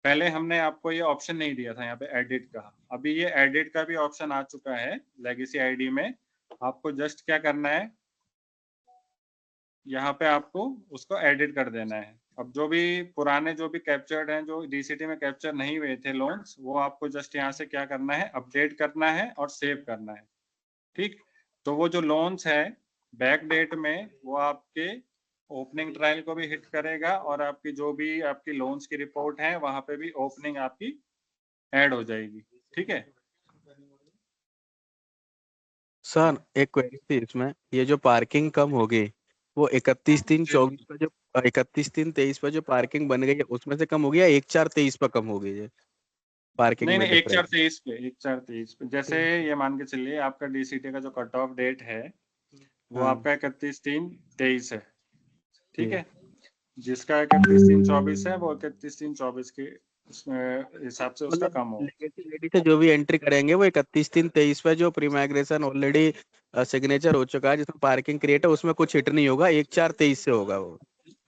Speaker 2: पहले हमने आपको ये ऑप्शन नहीं दिया था यहाँ पे एडिट का, अभी ये एडिट का भी ऑप्शन आ चुका है लेगेसी आईडी में। आपको जस्ट क्या करना है, यहाँ पे आपको उसको एडिट कर देना है। अब जो भी पुराने जो भी कैप्चर्ड हैं जो डीसीटी में कैप्चर नहीं हुए थे लोन्स, वो आपको जस्ट यहाँ से क्या करना है, अपडेट करना है और सेव करना है, ठीक। तो वो जो लोन्स है बैक डेट में वो आपके ओपनिंग ट्रायल को भी हिट करेगा और आपकी जो भी आपकी लोन्स की रिपोर्ट है वहां पे भी ओपनिंग आपकी ऐड हो जाएगी, ठीक है।
Speaker 8: सर एक क्वेरी थी इसमें, ये जो पार्किंग कम होगी वो 31/3/24 पे जो 31/3/23 पे जो पार्किंग बन गई है उसमें से कम होगी या 1/4/23 पे कम होगी ये पार्किंग
Speaker 2: नहीं
Speaker 8: में
Speaker 2: नहीं
Speaker 8: डिफरेंस?
Speaker 2: 1/4/23 पे जैसे ये मान के चलिए आपका डीसीटी का जो कट ऑफ डेट है वो
Speaker 8: हाँ।
Speaker 2: आपका 31/3/23 है, ठीक है। जिसका 31/3/24 है वो 31/3/24 के हिसाब से उसका कम हो।
Speaker 8: लेगेसी आईडी से जो भी एंट्री करेंगे वो 31/3/23 पे जो प्री माइग्रेशन ऑलरेडी सिग्नेचर हो चुका है जिसमें पार्किंग क्रिएट है उसमें कुछ हिट नहीं होगा, 1/4/23 से होगा वो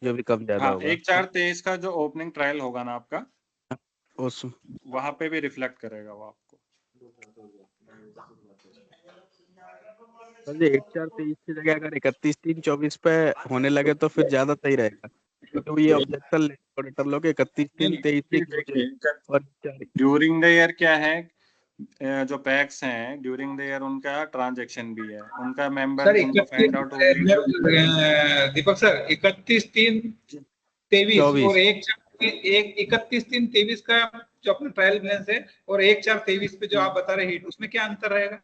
Speaker 8: जो भी कम ज्यादा
Speaker 2: हाँ
Speaker 8: होगा
Speaker 2: 1/4/23 का जो ओपनिंग ट्रायल होगा ना आपका
Speaker 8: उस
Speaker 2: वहां पे भी रिफ्लेक्ट करेगा वो आपको।
Speaker 8: समझे 1/4/23 की जगह अगर 31/3/24 पे होने लगे तो फिर ज्यादा सही रहेगा, क्योंकि ये ऑब्जेक्शन ऑडिटर लोग 31/3/23 और
Speaker 2: ड्यूरिंग द ईयर क्या है, जो पैक्स हैं ड्यूरिंग द ईयर उनका ट्रांजैक्शन भी है, उनका मेंबर
Speaker 1: सर
Speaker 2: उनको फाइंड आउट होगी।
Speaker 1: दीपक सर 31/3/23 और 31/3/23 का जो अपना ट्रायल बैलेंस है और 1/4/23 पे जो आप बता रहे हिट, उसमें क्या अंतर रहेगा?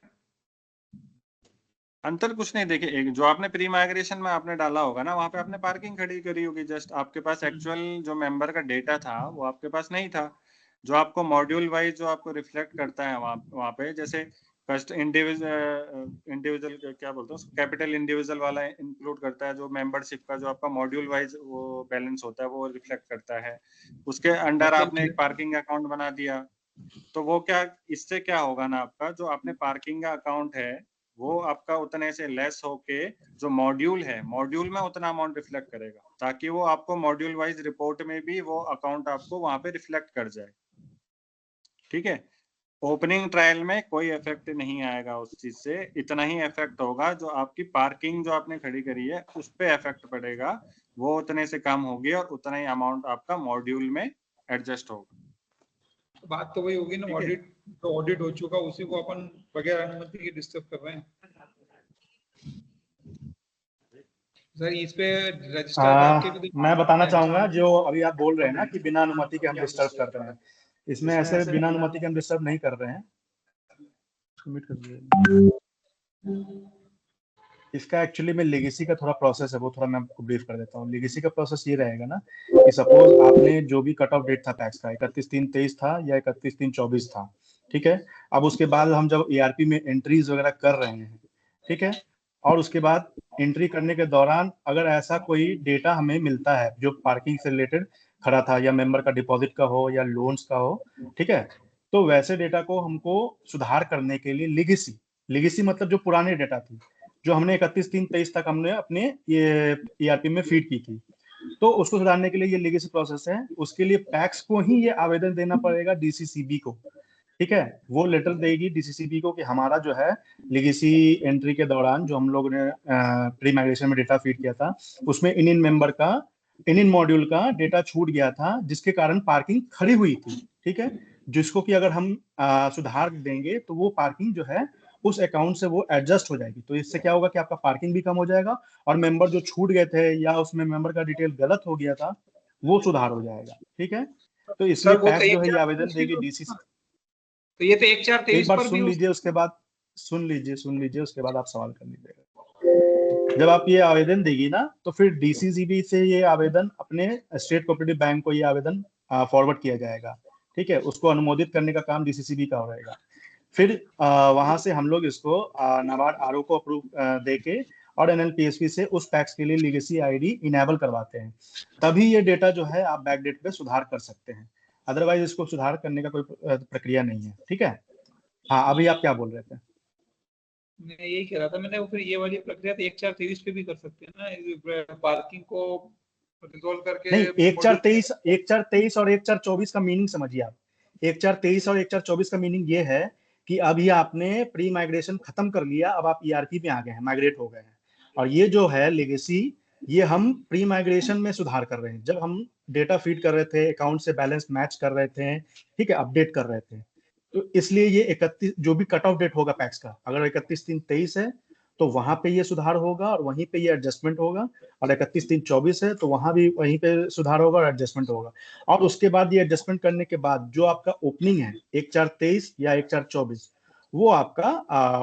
Speaker 2: अंतर कुछ नहीं, देखिए एक जो आपने प्री माइग्रेशन में आपने डाला होगा ना वहां पे आपने पार्किंग खड़ी करी होगी, जस्ट आपके पास एक्चुअल जो मेंबर का डेटा था वो आपके पास नहीं था। जो आपको मॉड्यूल वाइज जो आपको रिफ्लेक्ट करता है वहां पे जैसे फर्स्ट इंडिविजुअल क्या बोलते हैं कैपिटल इंडिविजुअल वाला इंक्लूड करता है, जो मेंबरशिप का जो आपका मॉड्यूल वाइज वो बैलेंस होता है वो रिफ्लेक्ट करता है। उसके अंडर आपने एक पार्किंग अकाउंट बना दिया तो वो क्या इससे क्या होगा ना आपका जो आपने पार्किंग का अकाउंट है वो आपका उतने से लेस होके जो मॉड्यूल है मॉड्यूल में उतना अमाउंट रिफ्लेक्ट करेगा, ताकि वो आपको मॉड्यूल वाइज रिपोर्ट में भी वो अकाउंट आपको वहां पे रिफ्लेक्ट कर जाए, ठीक है। ओपनिंग ट्रायल में कोई इफेक्ट नहीं आएगा उस चीज से, इतना ही इफेक्ट होगा जो आपकी पार्किंग जो आपने खड़ी करी है उस पे इफेक्ट पड़ेगा, वो उतने से कम होगी और उतना ही अमाउंट आपका मॉड्यूल में एडजस्ट होगा।
Speaker 1: बात तो वही होगी ना,
Speaker 2: ठीक है।
Speaker 1: ऑडिट तो ऑडिट हो चुका, उसी को अपन बगैर अनुमति के डिस्टर्ब कर रहे हैं। सर इस पे रजिस्टर आपके भी तो
Speaker 11: मैं बताना चाहूंगा, जो अभी आप बोल रहे हैं ना कि बिना अनुमति के हम डिस्टर्ब कर रहे हैं, इसमें ऐसे बिना अनुमति के हम डिस्टर्ब नहीं कर रहे हैं। सबमिट कर दिया। इसका एक्चुअली में लेगेसी का थोड़ा प्रोसेस है, वो थोड़ा मैं आपको ब्रीफ कर देता हूँ। लेगेसी का प्रोसेस ये रहेगा ना कि सपोज आपने जो भी कट ऑफ डेट था टैक्स का 31/3/23 था या 31/3/24 था, ठीक है। अब उसके बाद हम जब ERP में एंट्रीज वगैरह कर रहे हैं, ठीक है, और उसके बाद एंट्री करने के दौरान अगर ऐसा कोई डेटा हमें मिलता है जो पार्किंग से रिलेटेड खड़ा था, या मेंबर का डिपॉजिट का हो या लोन्स का हो, ठीक है, तो वैसे डेटा को हमको सुधार करने के लिए लेगेसी मतलब जो पुराने डेटा थी, जो हमने 31/3/23 तक हमने अपने ये ERP में फीड की थी, तो उसको सुधारने के लिए ये लेगेसी प्रोसेस है। उसके लिए पैक्स को ही ये आवेदन देना पड़ेगा DCCB को, ठीक है। वो लेटर देगी DCCB को कि हमारा जो है लेगेसी एंट्री के दौरान जो हम लोग ने प्री माइग्रेशन में डेटा फीड किया था, उसमें इन मेंबर का इन मॉड्यूल का डेटा छूट गया था, जिसके कारण पार्किंग खड़ी हुई थी, ठीक है, जिसको कि अगर हम सुधार देंगे तो वो पार्किंग जो है उस अकाउंट से वो एडजस्ट हो जाएगी। तो इससे क्या होगा कि आपका पार्किंग भी कम हो जाएगा और मेंबर जो छूट गए थे या उसमें मेंबर का डिटेल गलत हो गया था वो सुधार हो जाएगा, ठीक है। तो इसलिए
Speaker 1: सर वो तो
Speaker 11: पैक्स जो है ये
Speaker 1: 1/4/23
Speaker 11: आवेदन देगी
Speaker 1: तो-
Speaker 11: DCC।
Speaker 1: तो ये तो 1/4/23
Speaker 11: एक बार
Speaker 1: पर भी
Speaker 11: सुन
Speaker 1: हो
Speaker 11: लीजिए, उसके बाद सुन लीजिए उसके बाद आप सवाल कर लीजिएगा। जब आप ये आवेदन देगी ना तो फिर DCCB से ये आवेदन अपने स्टेट कोऑपरेटिव बैंक को ये आवेदन फॉरवर्ड किया जाएगा, ठीक है। उसको अनुमोदित करने का काम DCCB का रहेगा। फिर वहां से हम लोग इसको नाबार्ड RO को अप्रूव देके और NLPSP से उस पैक्स के लिए लीगेसी ID इनेबल करवाते हैं, तभी ये डेटा जो है आप बैक डेट पे सुधार कर सकते हैं। अदरवाइज इसको सुधार करने का कोई प्रक्रिया नहीं है, ठीक है। हाँ, अभी आप क्या बोल रहे थे?
Speaker 1: मैं यही कह रहा था, मैंने वो फिर ये वाली प्रक्रिया तो 1/4/23 पे भी कर सकते हैं ना, पार्किंग को रिजॉल्व करके।
Speaker 11: नहीं, 1/4/23 और 1/4/24 का मीनिंग समझिए आप। 1/4/23 और 1/4/24 का मीनिंग ये है कि अभी आपने प्री माइग्रेशन खत्म कर लिया, अब आप ERP में आ गए हैं, माइग्रेट हो गए हैं, और ये जो है लेगेसी, ये हम प्री माइग्रेशन में सुधार कर रहे हैं। जब हम डेटा फीड कर रहे थे, अकाउंट से बैलेंस मैच कर रहे थे, ठीक है, अपडेट कर रहे थे, तो इसलिए ये 31 जो भी कट ऑफ डेट होगा पैक्स का, अगर 31/3/23 है तो वहां पे ये सुधार होगा और वहीं पे ये एडजस्टमेंट होगा, और 31/3/24 है तो वहां भी वहीं पे सुधार होगा और एडजस्टमेंट होगा। और उसके बाद ये एडजस्टमेंट करने के बाद जो आपका ओपनिंग है 1/4/23 या 1/4/24, वो आपका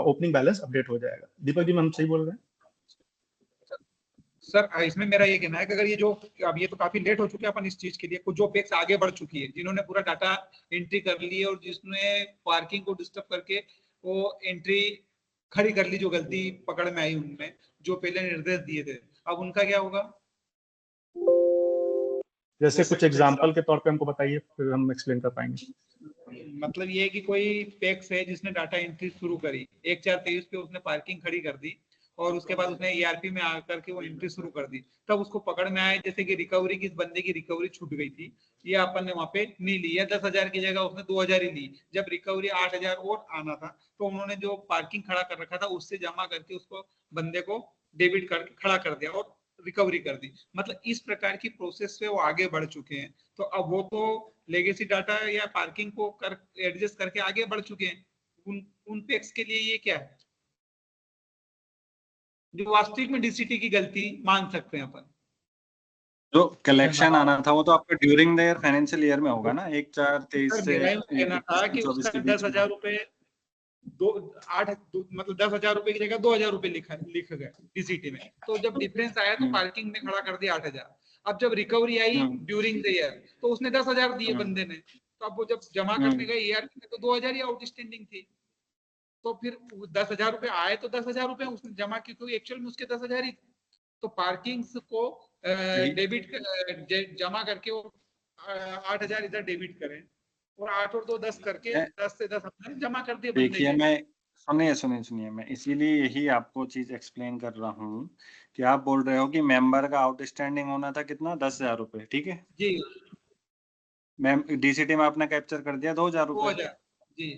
Speaker 11: ओपनिंग बैलेंस अपडेट हो जाएगा। दीपक जी, हम सही बोल रहे हैं?
Speaker 1: सर इसमें मेरा ये कहना है कि अगर ये जो अब ये तो काफी लेट हो चुके हैं अपन इस चीज के लिए, कुछ जो पेक्स आगे बढ़ चुकी है, जिन्होंने पूरा डाटा एंट्री कर ली है और जिसने पार्किंग को डिस्टर्ब करके वो एंट्री खड़ी कर ली, जो गलती पकड़ में आई उनमें, जो पहले निर्देश दिए थे, अब उनका क्या होगा?
Speaker 11: जैसे कुछ एग्जांपल के तौर पे हमको बताइए, फिर हम एक्सप्लेन कर पाएंगे।
Speaker 1: मतलब ये है कि कोई पेक्स है जिसने डाटा एंट्री शुरू करी 1/4/23 पे, उसने पार्किंग खड़ी कर दी और उसके बाद उसने ERP में आकर के वो एंट्री शुरू कर दी, तब उसको पकड़ में आया जैसे कि रिकवरी की, इस बंदे की रिकवरी छूट गई थी, ये अपन ने वहां पे नहीं ली, या 10,000 की जगह उसने 2,000 ही ली, जब रिकवरी 8,000 और आना था तो उन्होंने जो पार्किंग खड़ा कर रखा था उससे जमा करके उसको बंदे को डेबिट करके खड़ा कर दिया और रिकवरी कर दी। मतलब इस प्रकार की प्रोसेस से वो आगे बढ़ चुके हैं, तो अब वो तो लेगेसी डाटा या पार्किंग को कर एडजस्ट करके आगे बढ़ चुके हैं। उन पेक्स के लिए ये क्या है जो वास्तविक में DCT की गलती मान सकते हैं अपन?
Speaker 2: जो कलेक्शन आना था वो तो आपका during the year financial year में होगा ना, 1/4/23 से
Speaker 1: मेरा कहना था कि
Speaker 2: 24
Speaker 1: उसका
Speaker 2: के बीच
Speaker 1: 10,000 रुपए मतलब 10,000 रुपए की जगह 2,000 रुपए लिख गए DCT में, तो जब डिफरेंस आया तो पार्किंग में खड़ा कर दिया 8,000। अब जब recovery I during the year तो उसने 10,000 दिए बंदे ने, तो अब वो जब जमा करने गए ERP में तो 2,000 ही आउटस्टैंडिंग थी, तो फिर 10,000 रुपए आए तो 10,000 रुपए उसने जमा की, क्योंकि एक्चुअल में उसके 10,000 ही थे। तो पार्किंग को डेबिट जमा करके वो 8,000 इधर डेबिट करें और 8 और 2 10 करके 10 से 10 हमने जमा कर दिए बंदे
Speaker 2: देखिए,
Speaker 1: के।
Speaker 2: मैं सुनिए, मैं इसीलिए यही आपको चीज एक्सप्लेन कर रहा हूँ कि आप बोल रहे हो कि मेंबर का आउटस्टैंडिंग होना था कितना, 10,000 रुपए, ठीक है
Speaker 1: जी।
Speaker 2: मैम, DCT में आपने कैप्चर कर दिया 2,000 रुपए,
Speaker 1: 2,000 जी,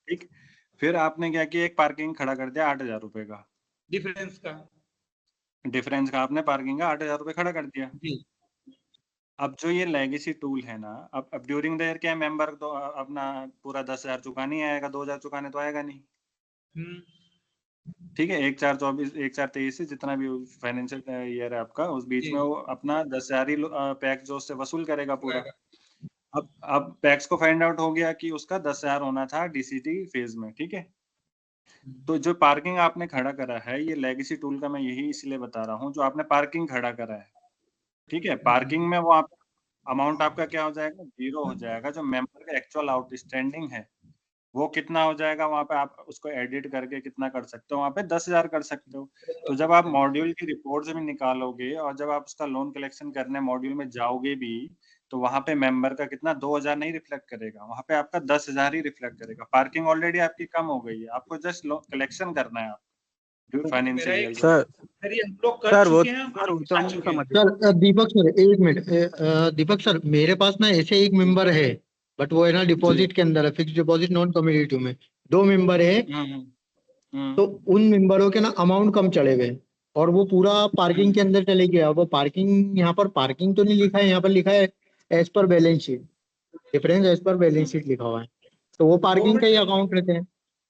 Speaker 2: ठीक। फिर आपने क्या किया, एक पार्किंग खड़ा कर दिया 8,000 रुपए का
Speaker 1: डिफरेंस का।
Speaker 2: डिफरेंस का आपने पार्किंग का 8,000 रुपये खड़ा कर दिया।
Speaker 1: जी
Speaker 2: अब जो ये लेगेसी टूल है ना, अब ड्यूरिंग द ईयर क्या मेंबर तो अपना पूरा 10,000 चुका नहीं आएगा, 2,000 चुकाने तो आएगा नहीं। ठीक है, 1/4/24 1/4/23 से जितना भी फाइनेंशियल ईयर है आपका, उस बीच
Speaker 1: जी।
Speaker 2: में वो अपना 10,000 ही पैक्स जो उससे वसूल करेगा पूरा। अब पैक्स को फाइंड आउट हो गया कि उसका 10,000 होना था डीसीटी फेज में। ठीक है, तो जो पार्किंग आपने खड़ा करा है, ये लेगेसी टूल का मैं यही इसलिए बता रहा हूँ, जो आपने पार्किंग खड़ा करा है, ठीक है, पार्किंग में वो आप अमाउंट आपका क्या हो जाएगा, 0 हो जाएगा। जो मेंबर का एक्चुअल आउटस्टैंडिंग है वो कितना हो जाएगा, वहां पे आप उसको एडिट करके कितना कर सकते हो, वहां पे 10,000 कर सकते हो। तो जब आप मॉड्यूल की रिपोर्ट से भी निकालोगे और जब आप उसका लोन कलेक्शन करने मॉड्यूल में जाओगे भी, तो वहां पे मेंबर का कितना 2,000 नहीं रिफ्लेक्ट करेगा, वहां पे आपका 10,000 ही रिफ्लेक्ट करेगा। पार्किंग ऑलरेडी आपकी कम हो गई है, आपको जस्ट कलेक्शन करना है फाइनेंशियल ईयर।
Speaker 8: सर
Speaker 1: हम लोग कर
Speaker 8: सर वो
Speaker 1: चुके हैं,
Speaker 8: सर वो तो हम समझ
Speaker 5: सर दीपक सर एक मिनट, दीपक सर मेरे पास ना ऐसे एक मेंबर है, बट वो है ना डिपॉजिट के अंदर है, फिक्स डिपॉजिट नॉन कम्युनिटी में 2 मेंबर है, तो उन मेंबरों के ना अमाउंट कम चढ़े गए और वो पूरा पार्किंग के अंदर चले गया। वो पार्किंग, यहाँ पर पार्किंग तो नहीं लिखा है, यहाँ पर लिखा है as per balance sheet, difference as per balance sheet लिखा हुआ है, तो वो पार्किंग का ही अकाउंट रहते हैं।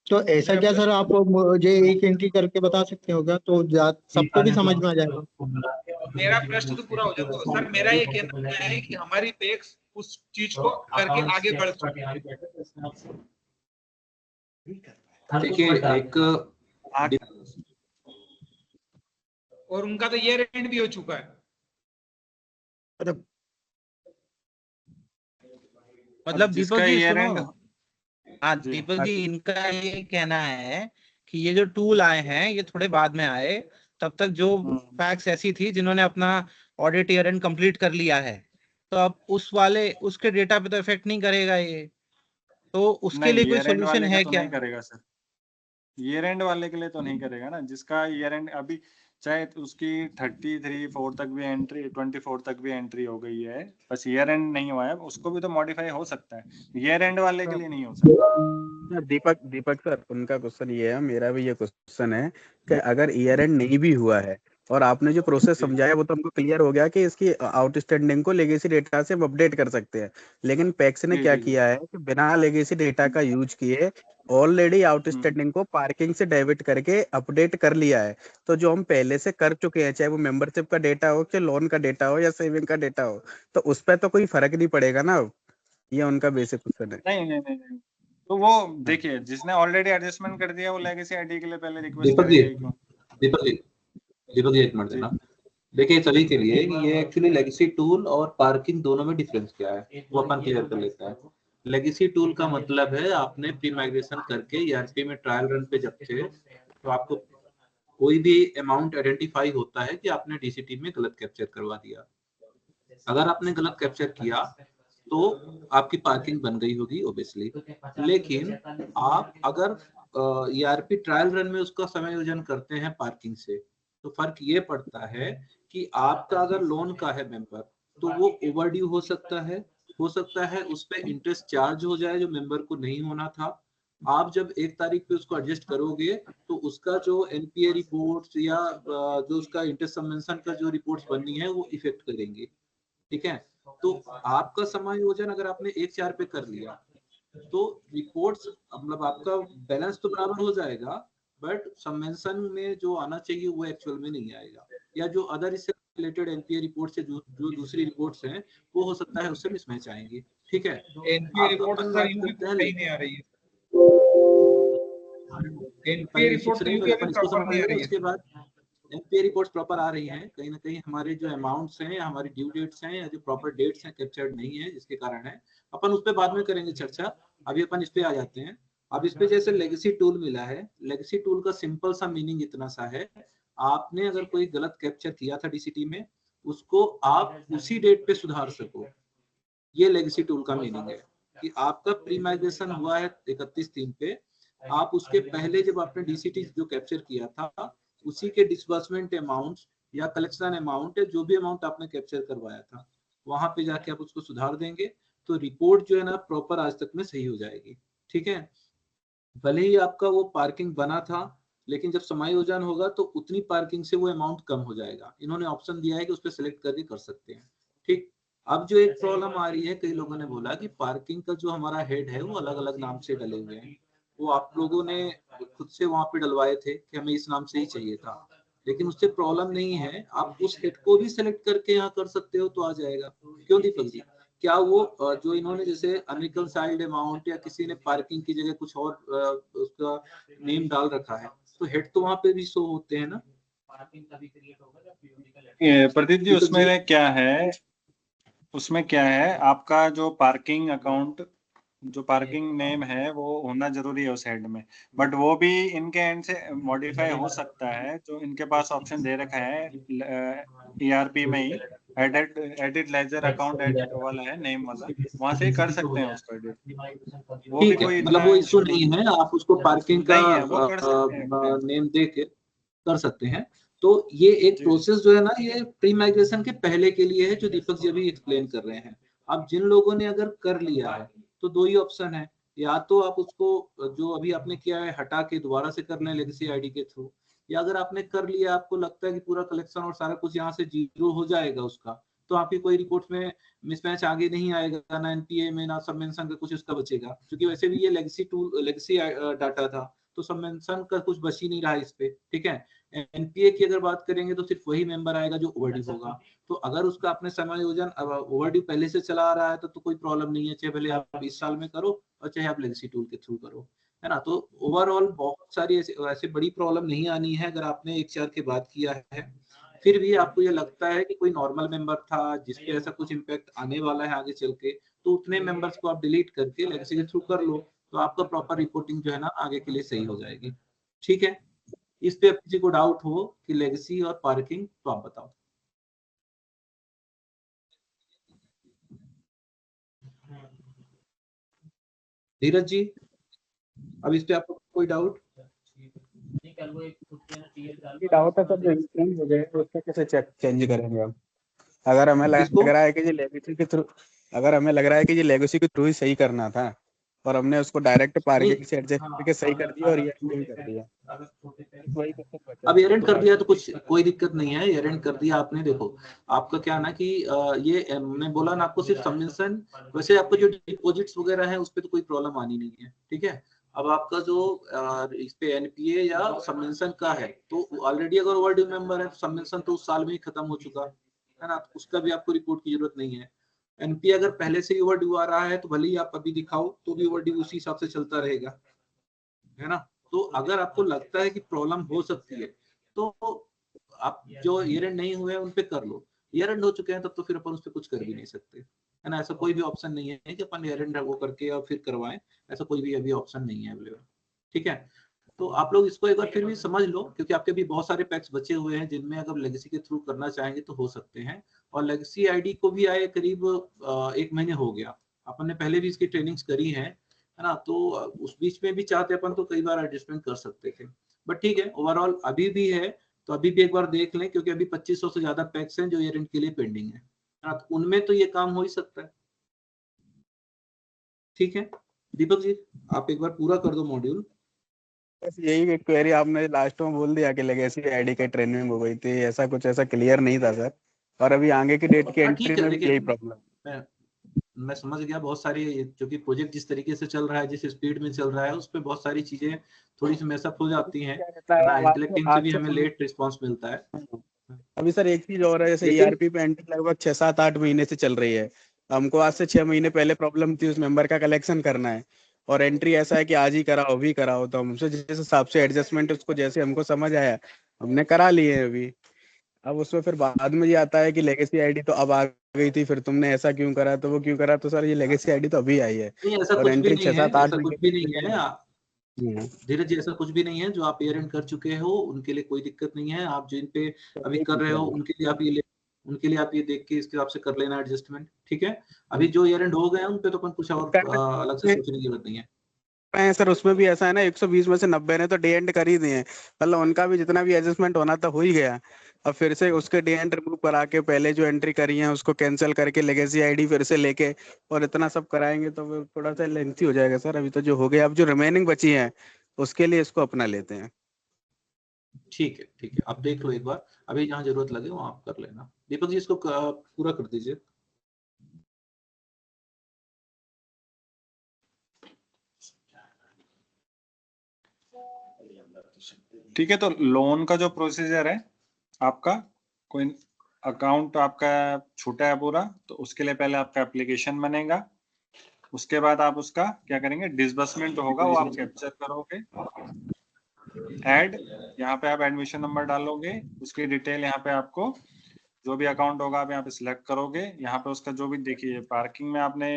Speaker 5: तो ऐसा क्या सर, आप मुझे एक एंट्री करके बता सकते हो क्या, तो सबको भी समझ में आ जाएगा।
Speaker 1: मेरा प्रश्न तो पूरा हो जाएगा सर। मेरा ये कहना है कि हमारी पेक्स उस चीज को करके आगे बढ़ चुकी है।
Speaker 7: देखिए एक
Speaker 1: और उनका तो ईयर एंड भी हो चुका है।
Speaker 10: मतलब दीपक जी सुनो, हाँ
Speaker 2: जी।
Speaker 10: दीपक जी, इनका ये कहना है कि ये जो टूल आए हैं ये थोड़े बाद में आए, तब तक जो फैक्स ऐसी थी जिन्होंने अपना ऑडिट ईयर एंड कंप्लीट कर लिया है, तो अब उसके डेटा पे तो इफेक्ट नहीं करेगा ये, तो उसके लिए कोई सोल्यूशन है क्या?
Speaker 2: नहीं करेगा सर, ईयर एंड वाले के लिए तो नहीं करेगा ना, जिसका ईयर एंड अभी चाहे उसकी 33 तक भी एंट्री, 24 तक भी एंट्री हो गई है, बस ईयर एंड नहीं हुआ है, उसको भी तो मॉडिफाई हो सकता है, ईयर एंड वाले के लिए नहीं हो सकता।
Speaker 8: दीपक सर उनका क्वेश्चन ये है, मेरा भी ये क्वेश्चन है कि अगर ईयर एंड नहीं भी हुआ है और आपने जो प्रोसेस समझाया वो तो हमको क्लियर हो गया कि इसकी आउटस्टैंडिंग को लेगेसी डेटा से हम अपडेट कर सकते हैं, लेकिन पैक्स ने क्या किया है कि बिना लेगेसी डेटा का यूज किए ऑलरेडी आउटस्टैंडिंग को पार्किंग से डेबिट करके अपडेट कर लिया है। तो जो हम पहले से कर चुके हैं, चाहे वो मेंबरशिप का डेटा हो, चाहे लोन का डेटा हो या सेविंग का डेटा हो, तो उस पर तो कोई फर्क नहीं पड़ेगा ना। ये उनका बेसिक क्वेश्चन है।
Speaker 2: नहीं, तो वो देखिए जिसने ऑलरेडी एडजस्टमेंट कर दिया वो लेगेसी आईडी के लिए पहले रिक्वेस्ट
Speaker 7: दीपक जी,
Speaker 2: करेगा क्यों?
Speaker 7: दीपक जी एक मिनट देना। देखिए सभी के लिए कि ये एक्चुअली लेगेसी टूल और पार्किंग दोनों में डिफरेंस क्या है वो अपन क्लियर कर लेते हैं। लेगेसी टूल का मतलब है आपने प्री माइग्रेशन करके ईआरपी में ट्रायल रन पे जब थे तो आपको कोई भी अमाउंट आइडेंटिफाई होता है कि आपने डीसीटी में गलत कैप्चर करवा दिया। अगर आपने गलत कैप्चर किया तो आपकी पार्किंग बन गई होगी ओबियसली, लेकिन आप अगर ईआरपी ट्रायल रन में उसका समायोजन करते हैं पार्किंग से, तो फर्क ये पड़ता है कि आपका अगर लोन का है मेंबर तो वो ओवरड्यू हो सकता है उस पर इंटरेस्ट चार्ज हो जाए जो मेंबर को नहीं होना था। आप जब 1 तारीख पे उसको एडजस्ट करोगे तो उसका जो एनपीए रिपोर्ट्स या जो उसका इंटरेस्ट सबवेंशन का जो रिपोर्ट्स बननी है वो इफेक्ट करेंगे। ठीक है, तो आपका समायोजन अगर आपने 1/4 पे कर लिया तो रिपोर्ट्स मतलब आपका बैलेंस तो बराबर हो जाएगा, बट सबवेंशन में जो आना चाहिए वो एक्चुअल में नहीं आएगा, या जो अदर इससे रिलेटेड एनपीए रिपोर्ट से जो दूसरी रिपोर्ट्स हैं वो हो सकता है उससे मिसमैच आएंगी। ठीक है,
Speaker 1: एनपीए रिपोर्ट सर यूं भी सही नहीं आ रही है। एनपीए रिपोर्ट तो यूं भी अभी प्रॉपर नहीं आ रही है।
Speaker 7: उसके बाद एनपीए रिपोर्ट्स प्रॉपर आ रही हैं, कहीं ना कहीं हमारे जो अमाउंट्स हैं, हमारी ड्यू डेट्स हैं या जो प्रॉपर डेट्स हैं कैप्चर्ड नहीं है, जिसके कारण है। अपन उस पर बाद में करेंगे चर्चा, अभी अपन इस पे आ जाते हैं। अब इस पे जैसे लेगेसी टूल मिला है, लेगेसी टूल का सिंपल सा मीनिंग इतना सा है, आपने अगर कोई गलत कैप्चर किया था डीसीटी में उसको आप उसी डेट पे सुधार सको, ये लेगेसी टूल का मीनिंग है कि आपका प्री माइग्रेशन हुआ है 31/3 पे, आप उसके पहले जब आपने डीसीटी जो कैप्चर किया था उसी के डिसबर्समेंट अमाउंट या कलेक्शन अमाउंट या जो भी अमाउंट आपने कैप्चर करवाया था वहां पे जाके आप उसको सुधार देंगे तो रिपोर्ट जो है ना प्रॉपर आज तक में सही हो जाएगी। ठीक है, भले ही आपका वो पार्किंग बना था लेकिन जब समायोजन होगा तो उतनी पार्किंग से वो अमाउंट कम हो जाएगा। इन्होंने ऑप्शन दिया है कि उस पर सिलेक्ट करके कर सकते हैं। ठीक, अब जो एक प्रॉब्लम आ रही है, कई लोगों ने बोला कि पार्किंग का जो हमारा हेड है वो अलग अलग नाम से डले हुए हैं। वो आप लोगों ने खुद से वहां पे डलवाए थे कि हमें इस नाम से ही चाहिए था, लेकिन उससे प्रॉब्लम नहीं है। आप उस हेड को भी सिलेक्ट करके यहाँ कर सकते हो तो आ जाएगा। क्यों दीपक जी, क्या वो जो इन्होंने जैसे अनरिकंसाइल्ड अमाउंट या किसी ने पार्किंग की जगह कुछ और उसका नेम डाल रखा है, तो हेड तो वहां पे भी शो होते हैं ना।
Speaker 2: प्रदीप जी, उसमें क्या है आपका जो पार्किंग अकाउंट, जो पार्किंग नेम है वो होना जरूरी है उस हेड में, बट वो भी इनके एंड से मॉडिफाई हो सकता है। जो इनके पास ऑप्शन दे रखा है ERP में ही, एडिट लेजर अकाउंट एडिट वाला है नेम वाला, वहां से ही कर सकते हैं उसको एडिट। वो भी
Speaker 7: ठीक है,
Speaker 2: कोई
Speaker 7: मतलब वो इशू नहीं है, आप उसको पार्किंग का
Speaker 2: नहीं है, वो कर सकते हैं।
Speaker 7: नेम दे के कर सकते हैं। तो ये एक प्रोसेस जो है ना, ये प्री माइग्रेशन के पहले के लिए है, जो दीपक जी अभी एक्सप्लेन कर रहे हैं। अब जिन लोगों ने अगर कर लिया है तो दो ही ऑप्शन है, या तो आप उसको जो अभी आपने किया है हटा के दोबारा से कर लें लेगेसी आईडी के थ्रू, या अगर आपने कर लिया, आपको लगता है कि पूरा कलेक्शन और सारा कुछ यहाँ से जीरो हो जाएगा उसका, तो आपकी कोई रिपोर्ट में मिसमैच आगे नहीं आएगा, ना एनपीए में ना सब मेंशन का कुछ उसका बचेगा, क्योंकि वैसे भी ये लेगेसी डाटा था, तो सब मेंशन का कुछ बच ही नहीं रहा इस पे। ठीक है, एनपीए की अगर बात करेंगे तो सिर्फ वही मेंबर आएगा जो ओवरड्यू होगा। तो अगर उसका अपने समायोजन ओवरड्यू पहले से चला आ रहा है तो कोई प्रॉब्लम नहीं है, चाहे भले आप इस साल में करो और चाहे आप लेगेसी टूल के थ्रू करो, है ना। तो ओवरऑल बहुत सारी ऐसे बड़ी प्रॉब्लम नहीं आनी है। अगर आपने एक 4 के बाद किया है, फिर भी आपको ये लगता है कि कोई नॉर्मल मेंबर था जिसपे ऐसा कुछ इम्पैक्ट आने वाला है आगे चल के, तो उतने मेंबर्स को आप डिलीट करके लेगेसी के थ्रू कर लो, तो आपका प्रॉपर रिपोर्टिंग जो है ना आगे के लिए सही हो जाएगी। ठीक है, इस पे किसी को डाउट हो कि लेगेसी और पार्किंग, तो आप बताओ। धीरज जी, अब इस पे आपको कोई डाउट?
Speaker 8: डाउट है सर, जो इंक्रीज हो गए उसको कैसे चेंज करेंगे हम? अगर हमें लग रहा है कि ये लेगेसी के थ्रू, अगर हमें लग रहा है कि ये लेगेसी के थ्रू ही सही करना था और हमने उसको डायरेक्ट पार्किंग से एडजस्ट करके सही कर दिया और ये भी कर दिया,
Speaker 7: अब एरेंट कर दिया तो कुछ कोई दिक्कत नहीं है। एरेंट कर दिया आपने, देखो आपका क्या ना कि ये मैं बोला ना आपको सिर्फ सबमिशन, वैसे आपको जो डिपॉजिट्स वगैरह है उस पर तो कोई प्रॉब्लम आनी नहीं है। ठीक है, अब आपका जो इस पे एनपीए या सबमिशन का है, तो ऑलरेडी अगर ओवरड्यू मेंबर है तो सबमिशन तो उस साल में ही खत्म हो चुका है ना, उसका भी आपको रिपोर्ट की जरूरत नहीं है। एनपीए अगर पहले से ही ओवरड्यू आ रहा है तो भले ही आप अभी दिखाओ तो भी ओवरड्यू उसी हिसाब से चलता रहेगा, है ना। तो अगर आपको लगता है कि प्रॉब्लम हो सकती है तो आप जो ईयर एंड नहीं हुए उन पे कर लो, ईयर एंड हो चुके हैं तब तो फिर अपन उस पर कुछ कर भी नहीं सकते, है ना। ऐसा कोई भी ऑप्शन नहीं है कि अपन ईयर एंड वो करके और फिर करवाएं, ऐसा कोई भी अभी ऑप्शन नहीं है अवेलेबल। ठीक है, तो आप लोग इसको एक बार फिर भी समझ लो, क्योंकि आपके भी बहुत सारे पैक्स बचे हुए हैं जिनमें अगर लेगेसी के थ्रू करना चाहेंगे तो हो सकते हैं। और लेगेसी आईडी को भी आए करीब 1 महीने हो गया, अपन ने पहले भी इसकी ट्रेनिंग्स करी है ना। तो उस बीच में भी चाहते अपन तो कई बार एडजस्टमेंट कर सकते थे, बट ठीक है, ओवरऑल अभी भी है तो अभी भी एक बार देख लें, क्योंकि अभी 2500 से ज्यादा पैक्स हैं जो ईयर एंड के लिए पेंडिंग है ना, तो उनमें तो ये काम हो ही सकता है। ठीक है दीपक जी, आप एक बार पूरा कर दो मॉड्यूल।
Speaker 8: बस यही क्वेरी आपने लास्ट में बोल दिया कि लेगेसी आईडी की ट्रेनिंग हो गई थी, ऐसा कुछ ऐसा क्लियर नहीं था सर, और अभी आगे की डेट की एंट्री में भी यही प्रॉब्लम।
Speaker 7: मैं समझ गया, बहुत सारी, क्योंकि प्रोजेक्ट जिस तरीके से चल रहा है, जिस स्पीड में चल रहा है, उस पे बहुत सारी चीजें थोड़ी सी मैसअप हो जाती हैं, इंटेलेक्ट टीम से भी हमें लेट रिस्पांस मिलता है।
Speaker 8: अभी सर एक चीज और है, जैसे ईआरपी पे एंट्री लगभग 6-7-8 महीने से चल रही है, हमको आज से 6 महीने पहले प्रॉब्लम थी उस मेंबर का कलेक्शन करना है, और एंट्री ऐसा है कि आज ही कराओ अभी कराओ, तो हमसे जिस हिसाब से एडजस्टमेंट उसको जैसे हमको समझ आया हमने करा लिए हैं अभी। अब उसमें फिर बाद में ये आता है कि लेगेसी आईडी तो अब आ गई थी, फिर तुमने ऐसा क्यों करा, तो वो क्यों करा, तो सर ये लेगेसी आईडी तो अभी आई है और एंट्री 6-7-8 महीने।
Speaker 7: धीरज जी, ऐसा कुछ भी नहीं है, जो आप ईयर एंड कर चुके हो उनके लिए कोई दिक्कत नहीं है। आप जिन पे अभी कर रहे हो उनके लिए आप ये देख के इसके हिसाब से कर लेना एडजस्टमेंट। ठीक है, अभी जो ईयर एंड हो गए हैं उन पे तो अपन कुछ और अलग से सोचने की जरूरत नहीं है।
Speaker 8: सर उसमें भी ऐसा है ना, 120 में से 90 ने तो डे एंड कर ही दिए, मतलब उनका भी जितना भी एडजस्टमेंट होना था हो ही गया। अब फिर से उसके डे एंड रिमूव करा के पहले जो एंट्री करी है उसको कैंसिल करके लेगेसी आईडी फिर से लेके और इतना सब कराएंगे तो थोड़ा सा लेंथी हो जाएगा सर। अभी तो जो हो गया, अब जो रिमेनिंग बची है उसके लिए इसको अपना लेते हैं।
Speaker 7: ठीक है, आप देख लो एक बार, अभी जहाँ जरूरत लगे वहाँ आप कर लेना। दीपक जी इसको पूरा कर दीजिए।
Speaker 2: ठीक है, तो लोन का जो प्रोसीजर है आपका, कोई अकाउंट आपका छूटा है पूरा, तो उसके लिए पहले आपका एप्लीकेशन बनेगा, उसके बाद आप उसका क्या करेंगे, डिसबर्समेंट होगा वो आप कैप्चर करोगे, ऐड, यहाँ पे आप एडमिशन नंबर डालोगे, उसकी डिटेल यहाँ पे आपको जो भी अकाउंट होगा आप यहाँ पे सिलेक्ट करोगे, यहाँ पे उसका जो भी देखिए पार्किंग में आपने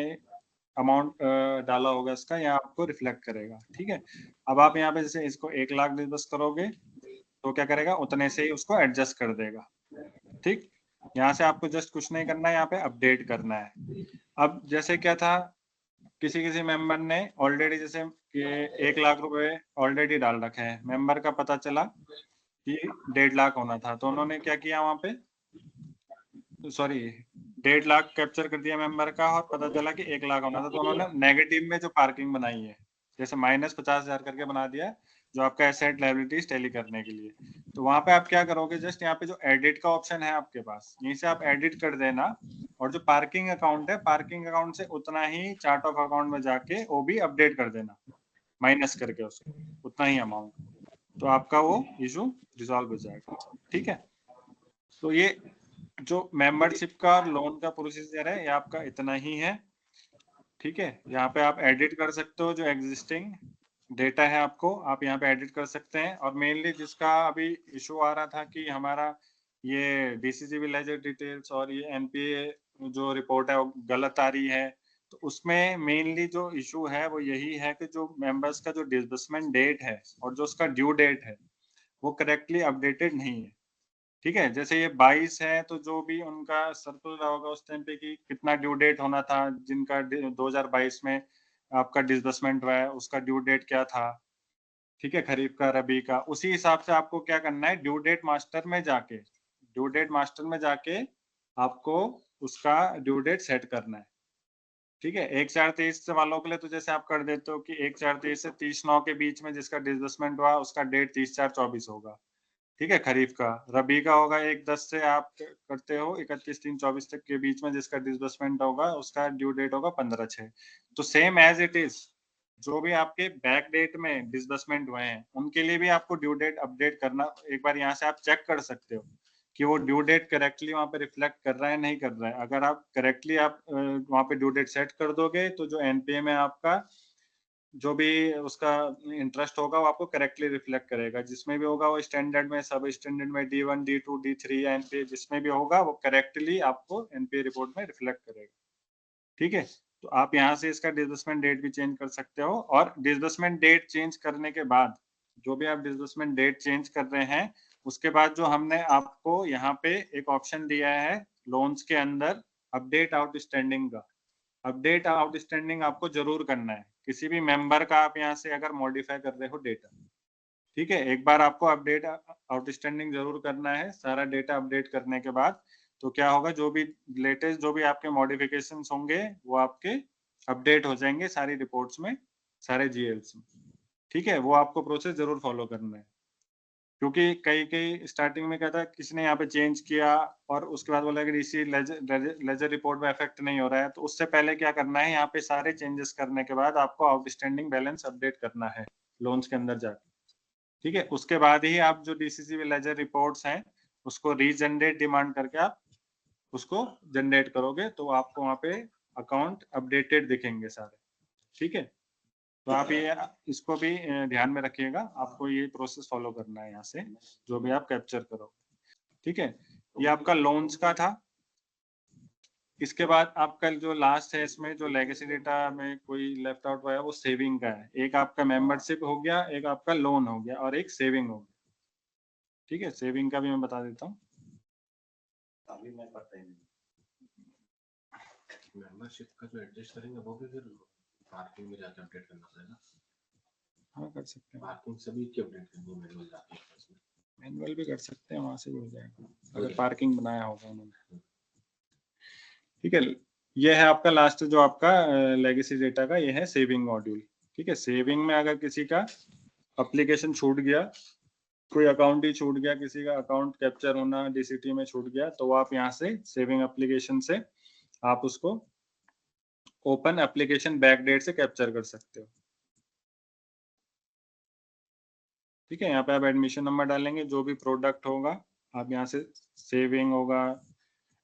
Speaker 2: अमाउंट डाला होगा इसका, यहाँ आपको रिफ्लेक्ट करेगा। ठीक है, अब आप यहाँ पे जैसे इसको 1 लाख डिसबर्स करोगे तो क्या करेगा, उतने से ही उसको एडजस्ट कर देगा। ठीक, यहाँ से आपको जस्ट कुछ नहीं करना है, यहाँ पे अपडेट करना है। अब जैसे क्या था, किसी मेंबर ने ऑलरेडी जैसे 1 लाख रुपए ऑलरेडी डाल रखे हैं, मेंबर का पता चला कि 1.5 लाख होना था, तो उन्होंने क्या किया, वहां पे सॉरी 1.5 लाख कैप्चर कर दिया मेंबर का, और पता चला कि 1 लाख होना था, तो उन्होंने नेगेटिव में जो पार्किंग बनाई है, जैसे -50,000 करके बना दिया, जो आपका एसेट लायबिलिटीज टैली करने के लिए। तो वहां पे आप क्या करोगे, जस्ट यहाँ पे जो एडिट का ऑप्शन है आपके पास, यहीं से आप एडिट कर देना, और जो पार्किंग अकाउंट है, पार्किंग अकाउंट से उतना ही चार्ट ऑफ अकाउंट में जाके वो भी अपडेट कर देना, माइनस करके उसको उतना ही अमाउंट, तो आपका वो इशू रिजॉल्व हो जाएगा। ठीक है, तो ये जो मेंबरशिप का और लोन का प्रोसीजर है ये आपका इतना ही है। ठीक है, यहाँ पे आप एडिट कर सकते हो, जो एग्जिस्टिंग डेटा है आपको आप यहाँ पे एडिट कर सकते हैं। और मेनली जिसका अभी इशू आ रहा था कि हमारा ये डीसीसीबी लेजर डिटेल्स और ये एनपीए जो रिपोर्ट है वो गलत आ रही है, तो उसमें मेनली जो इशू है वो यही है कि जो मेंबर्स का जो डिसबर्समेंट डेट है और जो उसका ड्यू डेट है वो करेक्टली अपडेटेड नहीं है। ठीक है, जैसे ये 22 है तो जो भी उनका सर्कुलर होगा उस टाइम पे कि कितना ड्यू डेट होना था, जिनका 2022 में आपका डिसबर्समेंट हुआ है उसका ड्यू डेट क्या था। ठीक है, खरीफ का, रबी का, उसी हिसाब से आपको क्या करना है, ड्यू डेट मास्टर में जाके आपको उसका ड्यू डेट सेट करना है। ठीक है, 1/4/23 वालों के लिए तो जैसे आप कर देते हो कि 1/4/23 से 30/9 के बीच में जिसका डिसबर्समेंट हुआ उसका डेट 30/4/24 होगा। ठीक है, खरीफ का। रबी का होगा 1/10 से आप करते हो 31/3/24 तक के बीच में जिसका डिसबर्समेंट होगा उसका ड्यू डेट होगा 15/6। तो सेम एज इट इज जो भी आपके बैक डेट में डिसबर्समेंट हुए हैं उनके लिए भी आपको ड्यू डेट अपडेट करना, एक बार यहाँ से आप चेक कर सकते हो कि वो ड्यू डेट करेक्टली वहाँ पे रिफ्लेक्ट कर रहा है नहीं कर रहा है। अगर आप करेक्टली आप वहाँ पे ड्यू डेट सेट कर दोगे तो जो एनपीए में आपका जो भी उसका इंटरेस्ट होगा वो आपको करेक्टली रिफ्लेक्ट करेगा, जिसमें भी होगा वो स्टैंडर्ड में, सब स्टैंडर्ड में, D1 D2 D3 एनपीए जिसमें भी होगा वो करेक्टली आपको एनपीए रिपोर्ट में रिफ्लेक्ट करेगा। ठीक है, तो आप यहाँ से इसका डिसबर्समेंट डेट भी चेंज कर सकते हो। और डिसबर्समेंट डेट चेंज करने के बाद जो भी आप डिसबर्समेंट डेट चेंज कर रहे हैं उसके बाद जो हमने आपको यहाँ पे एक ऑप्शन दिया है लोन्स के अंदर अपडेट आउटस्टैंडिंग का, अपडेट आउटस्टैंडिंग आपको जरूर करना है किसी भी मेंबर का, आप यहाँ से अगर मॉडिफाई कर रहे हो डेटा। ठीक है, एक बार आपको अपडेट आउटस्टैंडिंग जरूर करना है। सारा डेटा अपडेट करने के बाद तो क्या होगा, जो भी लेटेस्ट जो भी आपके मॉडिफिकेशंस होंगे वो आपके अपडेट हो जाएंगे सारी रिपोर्ट्स में, सारे जीएल्स में। ठीक है, वो आपको प्रोसेस जरूर फॉलो करना है, क्योंकि कई स्टार्टिंग में क्या था किसी ने यहाँ पे चेंज किया और उसके बाद बोला कि डीसी लेजर रिपोर्ट में इफेक्ट नहीं हो रहा है, तो उससे पहले क्या करना है, यहाँ पे सारे चेंजेस करने के बाद आपको आउटस्टैंडिंग बैलेंस अपडेट करना है लोन्स के अंदर जाके। ठीक है, उसके बाद ही आप जो डीसीसी लेजर रिपोर्ट्स हैं उसको रीजनरेट डिमांड करके आप उसको जनरेट करोगे तो आपको वहाँ पे अकाउंट अपडेटेड दिखेंगे सारे। ठीक है, तो आप ये इसको भी ध्यान में रखिएगा, आपको ये प्रोसेस फॉलो करना है यहाँ से जो भी आप कैप्चर करोगे। ठीक है, ये आपका लोन्स का था। इसके बाद आपका जो लास्ट है इसमें जो लेगेसी डेटा में कोई लेफ्ट आउट हुआ है वो सेविंग का है। एक आपका मेंबरशिप हो गया, एक आपका लोन हो गया और एक सेविंग हो गया। ठीक है, सेविंग का भी मैं बता देता हूँ।
Speaker 3: अभी मैं पता ही नहीं मेंबरशिप का जो एडजस्ट करेंगे वो भी फिर पार्किंग में जाके अपडेट करना पड़ेगा।
Speaker 2: हाँ, कर सकते हैं,
Speaker 3: पार्किंग सभी की अपडेट करनी है, मैनुअल जाके
Speaker 2: मैनुअल भी कर सकते हैं, वहां से भी हो जाएगा अगर पार्किंग बनाया होगा उन्होंने। ठीक है, ये है आपका लास्ट जो आपका लेगेसी डेटा का, ये है सेविंग मॉड्यूल। ठीक है, सेविंग में अगर किसी का एप्लीकेशन छूट गया कोई अकाउंट ही छूट गया, किसी का अकाउंट कैप्चर होना डीसीटी में छूट गया, तो आप यहाँ से सेविंग एप्लीकेशन से आप उसको ओपन एप्लीकेशन बैक डेट से कैप्चर कर सकते हो। ठीक है, यहाँ पे आप एडमिशन नंबर डालेंगे, जो भी प्रोडक्ट होगा आप यहाँ से सेविंग होगा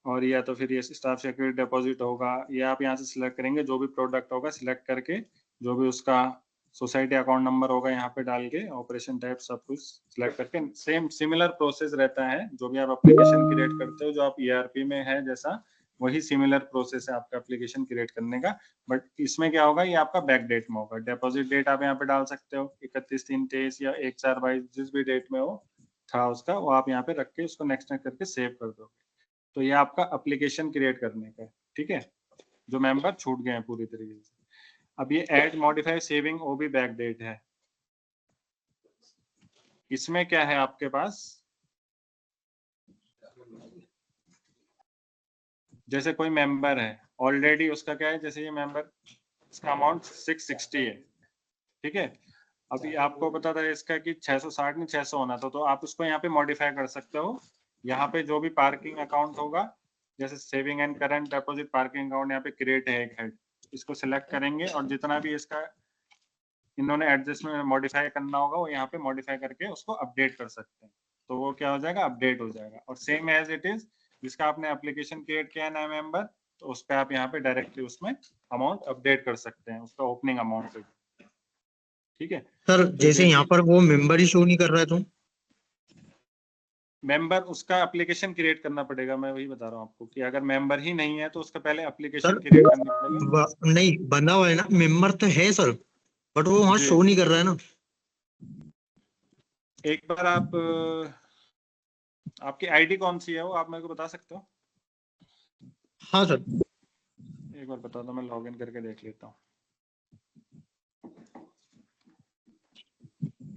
Speaker 2: और या तो फिर ये स्टाफ सिक्योरिटी डिपॉजिट होगा, ये आप यहाँ से सिलेक्ट करेंगे, जो भी प्रोडक्ट होगा सिलेक्ट करके जो भी उसका सोसाइटी अकाउंट नंबर होगा यहाँ पे डाल के ऑपरेशन टाइप सब कुछ सिलेक्ट करके सेम सिमिलर प्रोसेस रहता है जो भी आप एप्लीकेशन क्रिएट करते हो, जो आप ईआरपी में है जैसा वही सिमिलर प्रोसेस है आपका एप्लीकेशन क्रिएट करने का। बट इसमें क्या होगा, ये आपका बैक डेट में होगा। डिपॉजिट डेट आप यहाँ पे डाल सकते हो 31/3/23 या 1/4/22 जिस भी डेट में हो था उसका, वो आप यहाँ पे रख के उसको नेक्स्ट करके सेव कर दोगे। तो ये आपका एप्लीकेशन क्रिएट करने का है। ठीक है, जो मेंबर छूट गए हैं पूरी तरीके से। अब ये ऐड मॉडिफाई सेविंग वो भी बैक डेट है। इसमें क्या है आपके पास, जैसे कोई मेंबर है ऑलरेडी, उसका क्या है, जैसे ये मेंबर इसका अमाउंट 660 है। ठीक है, अभी आपको पता था इसका कि 660 नहीं 600 होना था, तो आप उसको यहाँ पे मॉडिफाई कर सकते हो। यहाँ पे जो भी पार्किंग अकाउंट होगा, जैसे saving and current deposit parking account यहाँ पे क्रिएट है एक हेड, इसको सिलेक्ट करेंगे और जितना भी इसका इन्होंने एडजस्टमेंट मॉडिफाई करना होगा वो यहाँ पे मॉडिफाई करके उसको अपडेट कर सकते हैं। तो वो क्या हो जाएगा, अपडेट हो जाएगा। और सेम एज इट इज जिसका आपने एप्लीकेशन क्रिएट किया है नया मेंबर, तो उस पर आप यहाँ पे डायरेक्टली उसमें अमाउंट अपडेट कर सकते हैं उसका ओपनिंग अमाउंट पे। ठीक है
Speaker 5: सर,
Speaker 2: तो
Speaker 5: जैसे यहाँ पर वो मेंबर ही शो नहीं कर रहा है तो
Speaker 2: मेंबर उसका एप्लीकेशन क्रिएट करना पड़ेगा। मैं वही बता रहा हूँ आपको कि अगर मेंबर ही नहीं है तो उसका पहले एप्लीकेशन
Speaker 5: सर
Speaker 2: क्रिएट करना पड़ेगा।
Speaker 5: नहीं बना हुआ है ना, मेंबर तो है सर, बट वो वहाँ
Speaker 2: जी।
Speaker 5: शो नहीं कर रहा है ना।
Speaker 2: एक बार आप आपकी आईडी कौन सी है वो आप मेरे को बता सकते हो?
Speaker 5: हाँ सर,
Speaker 2: एक बार बता दो, मैं लॉगिन करके देख लेता हूँ।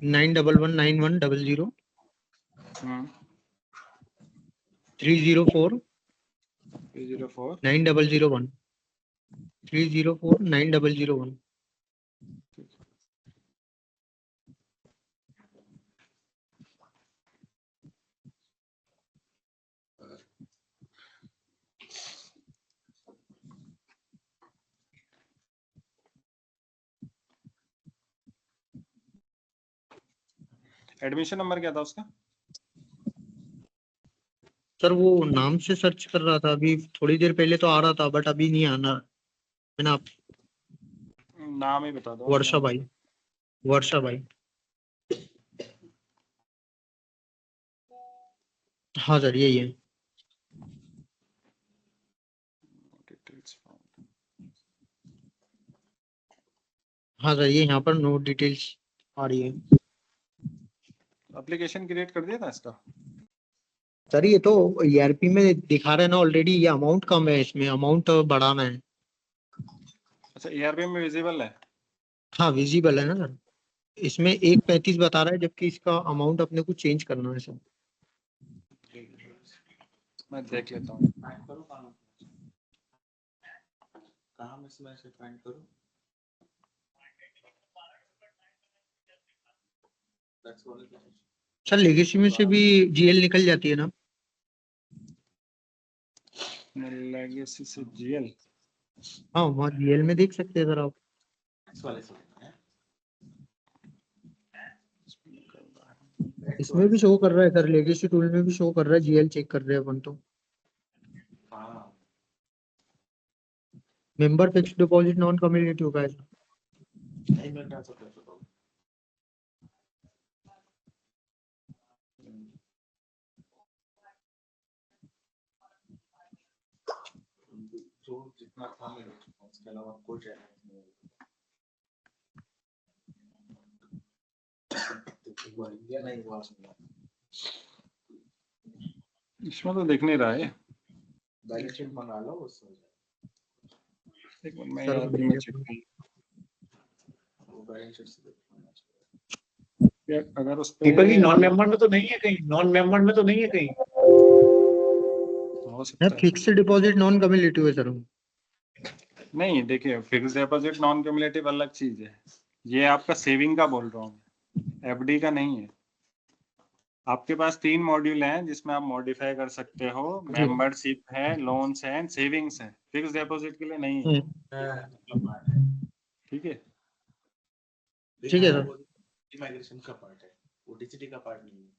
Speaker 5: 9119100304 9001 304 9001।
Speaker 2: एडमिशन नंबर क्या था उसका?
Speaker 5: सर वो नाम से सर्च कर रहा था, अभी थोड़ी देर पहले तो आ रहा था बट अभी नहीं आना। मैंने आप
Speaker 2: नाम ही बता दो।
Speaker 5: वर्षा भाई, वर्षा भाई। हाँ सर यही है। हाँ सर, ये यहाँ पर नो डिटेल्स आ रही है।
Speaker 2: एप्लीकेशन क्रिएट कर दिया था इसका?
Speaker 5: सर ये तो ईआरपी में दिखा रहे हैं ना ऑलरेडी, ये अमाउंट कम है, इसमें अमाउंट बढ़ाना है।
Speaker 2: अच्छा, ईआरपी में विजिबल है?
Speaker 5: हाँ विजिबल है ना सर, इसमें 135 बता रहा है जबकि इसका अमाउंट अपने को चेंज करना है सर।
Speaker 2: मैं देख लेता हूँ।
Speaker 7: कहाँ में से फाइंड करूँ?
Speaker 5: सर लेगेसी में से भी जीएल निकल जाती है ना?
Speaker 2: लेगेसी से जीएल?
Speaker 5: हाँ वहाँ जीएल में देख सकते हैं सर आप। इसमें भी शो कर रहा है सर, लेगेसी टूल में भी शो कर रहा है, जीएल चेक कर रहे हैं अपन तो। Member fixed deposit non communicative का है सर।
Speaker 3: जितना था मैं उसके अलावा कोई नहीं हुआ।
Speaker 2: इसमें तो दिख नहीं रहा है।
Speaker 3: बैलेंस शीट मंगा लो उससे।
Speaker 2: एक मिनट मैं
Speaker 5: सर
Speaker 2: ईआरपी में चेक करूँ।
Speaker 3: वो बैलेंस शीट से
Speaker 2: अगर उस पे
Speaker 6: दीपक जी नॉन मेंबर में तो नहीं है कहीं, नॉन मेंबर में तो नहीं है कहीं।
Speaker 2: हो सकता है।
Speaker 5: फिक्स्ड डिपॉजिट नॉन कम्युनिकेटिव है सर।
Speaker 2: नहीं देखिए, फिक्स डिपॉजिट नॉन क्यूमुलेटिव अलग चीज है, ये आपका सेविंग का बोल रहा हूँ, एफडी का नहीं है। आपके पास 3 मॉड्यूल हैं जिसमें आप मॉडिफाई कर सकते हो। मेंबरशिप है, लोन्स है, सेविंग्स है। फिक्स डिपॉजिट के लिए नहीं है। ठीक है,
Speaker 5: ठीक है सर।
Speaker 3: माइग्रेशन का पार्ट है, वो डीसीटी का पार्ट नहीं है।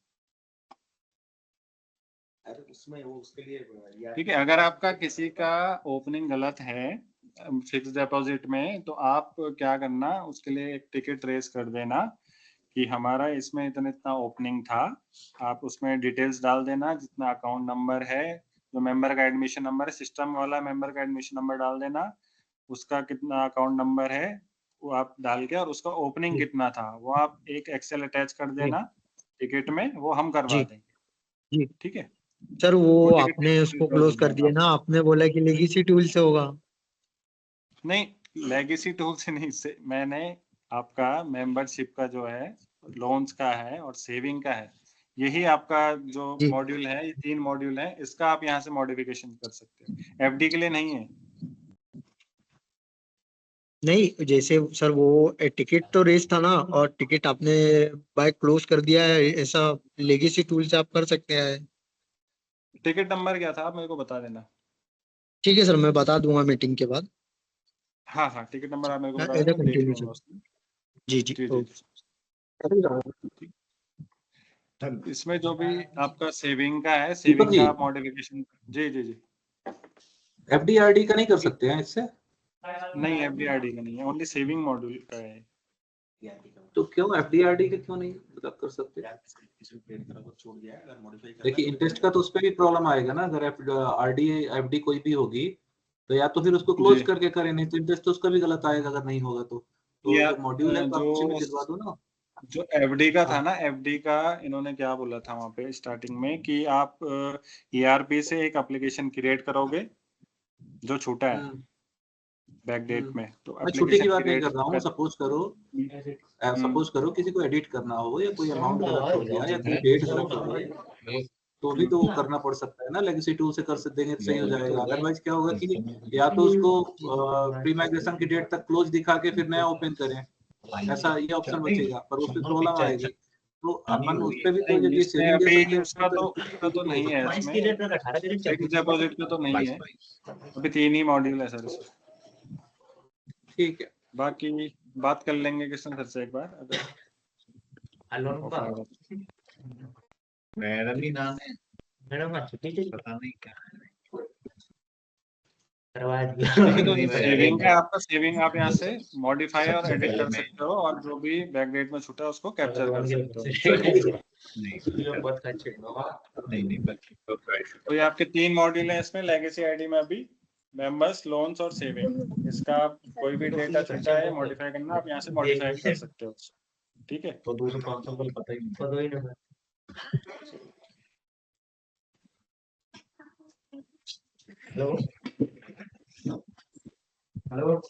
Speaker 3: अरे उसमें वो उसके लिए
Speaker 2: ठीक है। अगर आपका किसी का ओपनिंग गलत है फिक्स डिपॉजिट में, तो आप क्या करना, उसके लिए एक टिकट रेस कर देना कि हमारा इसमें इतना इतना ओपनिंग था। आप उसमें डिटेल्स डाल देना, जितना अकाउंट नंबर है, जो मेंबर का एडमिशन नंबर है, सिस्टम वाला मेंबर का एडमिशन नंबर डाल देना, उसका कितना अकाउंट नंबर है वो आप डाल के, और उसका ओपनिंग कितना था वो आप एक एक्सेल अटैच कर देना टिकट में, वो हम करवा
Speaker 5: जी
Speaker 2: देंगे।
Speaker 5: जी
Speaker 2: ठीक है,
Speaker 5: सर, वो
Speaker 2: वो टिकट
Speaker 5: आपने उसको क्लोज कर दिया ना, आपने बोला कि लेगेसी टूल से होगा।
Speaker 2: नहीं, लेगेसी टूल से नहीं, से मैंने आपका मेंबरशिप का जो है, लोन्स का है और सेविंग का है, यही आपका जो
Speaker 5: जी
Speaker 2: मॉड्यूल है, ये 3 मॉड्यूल है, इसका आप यहाँ से मॉडिफिकेशन कर सकते हो। एफडी के लिए नहीं है।
Speaker 5: नहीं, जैसे सर वो टिकट तो रेस था ना, और टिकट आपने बाय क्लोज कर दिया है, ऐसा लेगेसी टूल से आप कर सकते हैं।
Speaker 2: टिकट नंबर क्या था आप मेरे को बता देना।
Speaker 5: ठीक है सर, मैं बता दूंगा मीटिंग के बाद।
Speaker 2: हाँ हाँ, टिकट नंबर आप मेरे को बता
Speaker 5: ऐसा
Speaker 2: देना, मैं देख
Speaker 5: कंटिन्यू
Speaker 2: लूंगा
Speaker 5: सर।
Speaker 2: उसमें।
Speaker 5: जी जी
Speaker 2: जी जी
Speaker 5: ओके।
Speaker 2: जी। इसमें जो भी आपका सेविंग का है,
Speaker 7: दीपक
Speaker 2: सेविंग
Speaker 7: जी,
Speaker 2: का आप मॉडिफिकेशन। जी जी जी।
Speaker 7: एफडीआरडी का नहीं कर सकते हैं इससे?
Speaker 2: नहीं, एफडीआरडी का नहीं है, ओनली सेविंग मॉड्यूल का है।
Speaker 7: तो क्यों एफडीआरडी का क्यों नहीं मतलब कर सकते? देखिए इंटरेस्ट का तो उस पर भी प्रॉब्लम आएगा ना, अगर आरडी एफडी कोई भी होगी तो या तो फिर उसको क्लोज
Speaker 2: जी,
Speaker 7: करके करें, नहीं तो इंटरेस्ट तो उसका भी गलत आएगा अगर नहीं होगा तो
Speaker 2: या
Speaker 7: जो मॉड्यूल है तो आप उसी में
Speaker 2: जो
Speaker 7: दिलवा दो ना।
Speaker 2: जो एफडी का था
Speaker 7: हाँ
Speaker 2: ना, एफडी का इन्होंने क्या बोला था वहां पे स्टार्टिंग में कि आप ईआरपी से एक एप्लीकेशन क्रिएट करोगे जो छूटा है बैक डेट में, तो
Speaker 7: मैं छुट्टी की
Speaker 2: एप्लीकेशन
Speaker 7: बात नहीं
Speaker 2: क्रिएट
Speaker 7: कर रहा हूँ। सपोज करो किसी को एडिट करना हो या कोई अमाउंट गलत हो गया या कोई डेट गलत हो गई, तो भी तो वो करना पड़ सकता है ना। लेगेसी टूल से कर सकते देंगे तो सही हो जाएगा। अदरवाइज क्या होगा कि या तो उसको प्री माइग्रेशन की डेट तक क्लोज दिखा के फिर नया ओपन करें, ऐसा ये ऑप्शन बचेगा, पर उस पर प्रॉब्लम आएगी। तो अपन उस पर भी तो
Speaker 2: नहीं,
Speaker 7: यदि
Speaker 2: इसमें
Speaker 7: सेविंग दे सकते
Speaker 2: अभी
Speaker 7: हैं
Speaker 2: उसका तो नहीं है, इसमें फिक्स डिपॉजिट का तो नहीं है। अभी 3 ही मॉड्यूल है सर इसमें।
Speaker 7: ठीक है,
Speaker 2: बाकी बात कर लेंगे किशन सर से एक बार, अगर हो पाएगा।
Speaker 6: मैडम ही नाम है, मैडम पता नहीं क्या करवा दिया।
Speaker 2: ठीक है, तो सेविंग का आपका सेविंग आप यहाँ से मॉडिफाई और एडिट कर सकते हो, और जो भी बैक डेट में छूटा है उसको कैप्चर कर सकते हो। तो ये आपके 3 मॉड्यूल हैं इसमें लेगेसी आईडी में अभी, मेंबर्स, लोन्स और सेविंग। इसका आप कोई भी डेटा छूटा है मॉडिफाई करना, आप यहाँ से मॉडिफाई कर सकते हो। ठीक है,
Speaker 6: तो दूसरा कॉन्सेप्ट पता ही नहीं। हेलो हेलो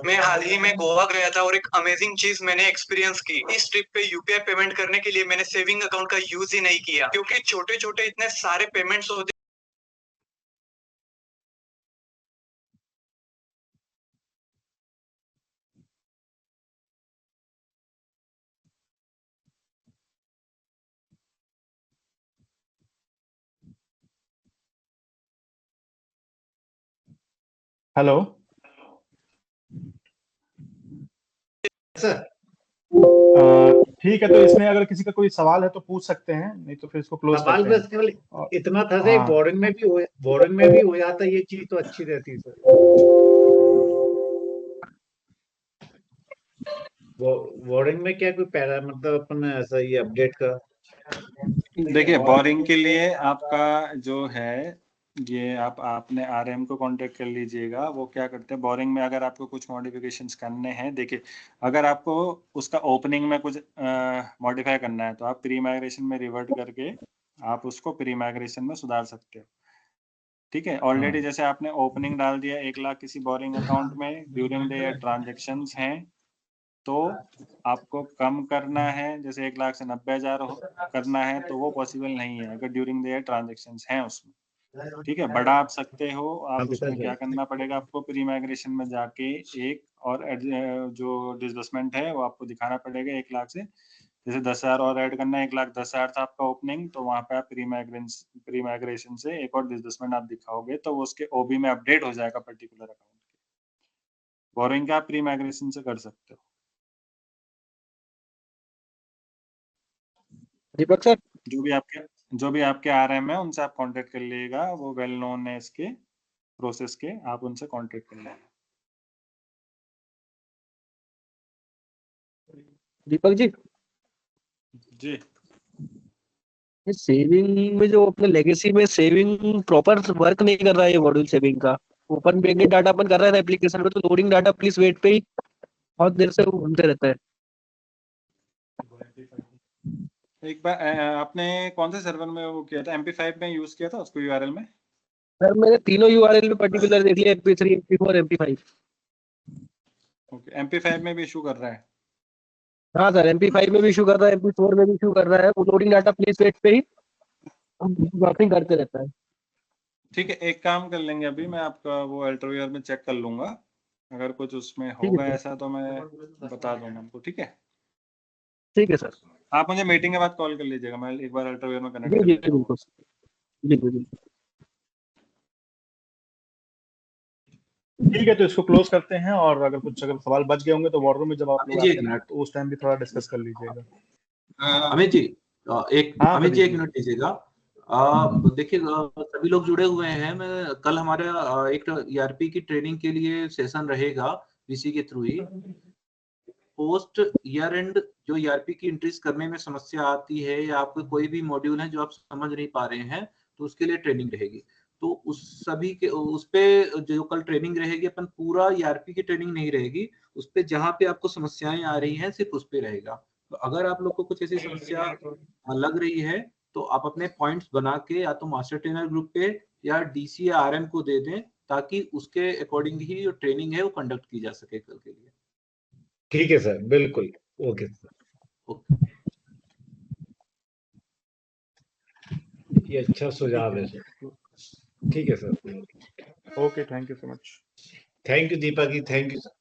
Speaker 12: मैं हाल ही में गोवा गया था और एक अमेजिंग चीज मैंने एक्सपीरियंस की। इस ट्रिप पे यूपीआई पेमेंट करने के लिए मैंने सेविंग अकाउंट का यूज ही नहीं किया, क्योंकि छोटे छोटे इतने सारे पेमेंट्स होते।
Speaker 11: Hello
Speaker 6: sir.
Speaker 11: ठीक है, तो इसमें अगर किसी का कोई सवाल है तो पूछ सकते हैं, नहीं तो फिर इसको क्लोज
Speaker 6: सवाल
Speaker 11: करते
Speaker 6: बस केवल
Speaker 11: हैं।
Speaker 6: इतना था सर,
Speaker 11: हाँ
Speaker 6: बोर्डिंग में भी हो जाता, ये चीज तो अच्छी रहती सर। बोर्डिंग में क्या कोई पैरा मतलब अपन ऐसा ये अपडेट का
Speaker 2: देखिए बोरिंग के लिए आपका जो है ये आपने आरएम को कांटेक्ट कर लीजिएगा। वो क्या करते हैं बोरिंग में, अगर आपको कुछ मॉडिफिकेशंस करने हैं, देखिए अगर आपको उसका ओपनिंग में कुछ मॉडिफाई करना है तो आप प्री माइग्रेशन में रिवर्ट करके आप उसको प्री माइग्रेशन में सुधार सकते हो। ठीक है, ऑलरेडी जैसे आपने ओपनिंग डाल दिया 1 लाख किसी बोरिंग अकाउंट में, ड्यूरिंग द ईयर ट्रांजेक्शन्स हैं, तो आपको कम करना है, जैसे 1 लाख से 90,000 करना है तो वो पॉसिबल नहीं है अगर ड्यूरिंग द ईयर ट्रांजेक्शन्स हैं उसमें। ठीक है, बढ़ा आप सकते हो। आप उसमें क्या करना पड़ेगा, आपको प्री माइग्रेशन में जाके एक और जो डिसबर्समेंट है वो आपको दिखाना पड़ेगा 1 लाख से, जैसे 10,000 और ऐड करना है। 1,10,000 था आपका ओपनिंग, तो वहां पे आप प्री माइग्रेशन से एक और डिसबर्समेंट आप दिखाओगे तो वो उसके ओबी में अपडेट हो जाएगा पर्टिकुलर अकाउंट के। बोरिंग का आप प्री माइग्रेशन से कर सकते हो।
Speaker 13: दीपक सर,
Speaker 2: जो भी आपके आरएम है उनसे आप कांटेक्ट कर लीजिएगा, वो वेल नोन है इसके प्रोसेस के, आप उनसे कांटेक्ट कर लेंगे।
Speaker 13: दीपक जी
Speaker 2: जी
Speaker 13: सेविंग में जो अपने लेगेसी में सेविंग प्रॉपर वर्क नहीं कर रहा है, ये मॉड्यूल सेविंग का ओपन बैंकिंग डाटा अपन कर रहा है एप्लीकेशन में, तो लोडिंग डाटा प्लीज वेट पे ही बहुत देर से वो घूमते रहता है।
Speaker 2: एक बार आपने कौन से सर्वर में वो किया था, MP5 में यूज किया था उसको URL में?
Speaker 13: सर मैंने तीनों URL में पर्टिकुलर देख लिया, MP3, MP4, MP5।
Speaker 2: Okay, MP5 में भी इशू कर रहा है?
Speaker 13: हाँ सर, MP5 में भी इशू कर रहा है, MP4 में भी इशू कर रहा है। वो लोडिंग डाटा प्लीज वेट पे ही वर्किंग करते रहता है।
Speaker 2: ठीक है, एक काम कर लेंगे, अभी मैं आपका वो अल्ट्रावियर में चेक कर लूंगा, अगर कुछ उसमें होगा ऐसा तो मैं बता दूंगा आपको। ठीक है,
Speaker 13: ठीक है सर,
Speaker 2: आप मुझे मीटिंग के बाद कॉल कर लीजिएगा, मैं एक बार अल्ट्रावियर में कनेक्ट
Speaker 13: जी
Speaker 2: कर
Speaker 13: जी
Speaker 2: लेता हूँ।
Speaker 13: बिल्कुल बिल्कुल।
Speaker 11: ठीक है, तो इसको क्लोज करते हैं, और अगर सवाल बच गए होंगे तो वॉर रूम में जब आप लोग आते हैं तो उस टाइम भी थोड़ा डिस्कस कर लीजिएगा।
Speaker 7: अमित जी अमित जी 1 मिनट दीजिएगा। देखिए सभी लोग जुड़े हुए हैं। मैं कल हमारा एक ERP की ट्रेनिंग के लिए सेशन रहेगा VC के through he. Post year and जो ERP की एंट्रीज करने में समस्या आती है, या आपको कोई भी मॉड्यूल है जो आप समझ नहीं पा रहे हैं, तो उसके लिए ट्रेनिंग रहेगी। तो उस पे जो कल ट्रेनिंग रहेगी, अपन पूरा ERP की ट्रेनिंग नहीं रहेगी, उस पे जहाँ पे आपको समस्याएं आ रही हैं सिर्फ उस पे रहेगा। तो अगर आप लोग को कुछ ऐसी समस्या लग रही है तो आप अपने पॉइंट्स बना के या तो मास्टर ट्रेनर ग्रुप पे या DC या RM को दे दें, ताकि उसके अकॉर्डिंग ही जो ट्रेनिंग है वो कंडक्ट की जा सके कल के लिए।
Speaker 6: ठीक है सर, बिल्कुल। ओके सर, ये अच्छा सुझाव है सर। ठीक है sir.
Speaker 11: Okay, thank you so much.
Speaker 6: Thank you Deepak ji, thank you sir.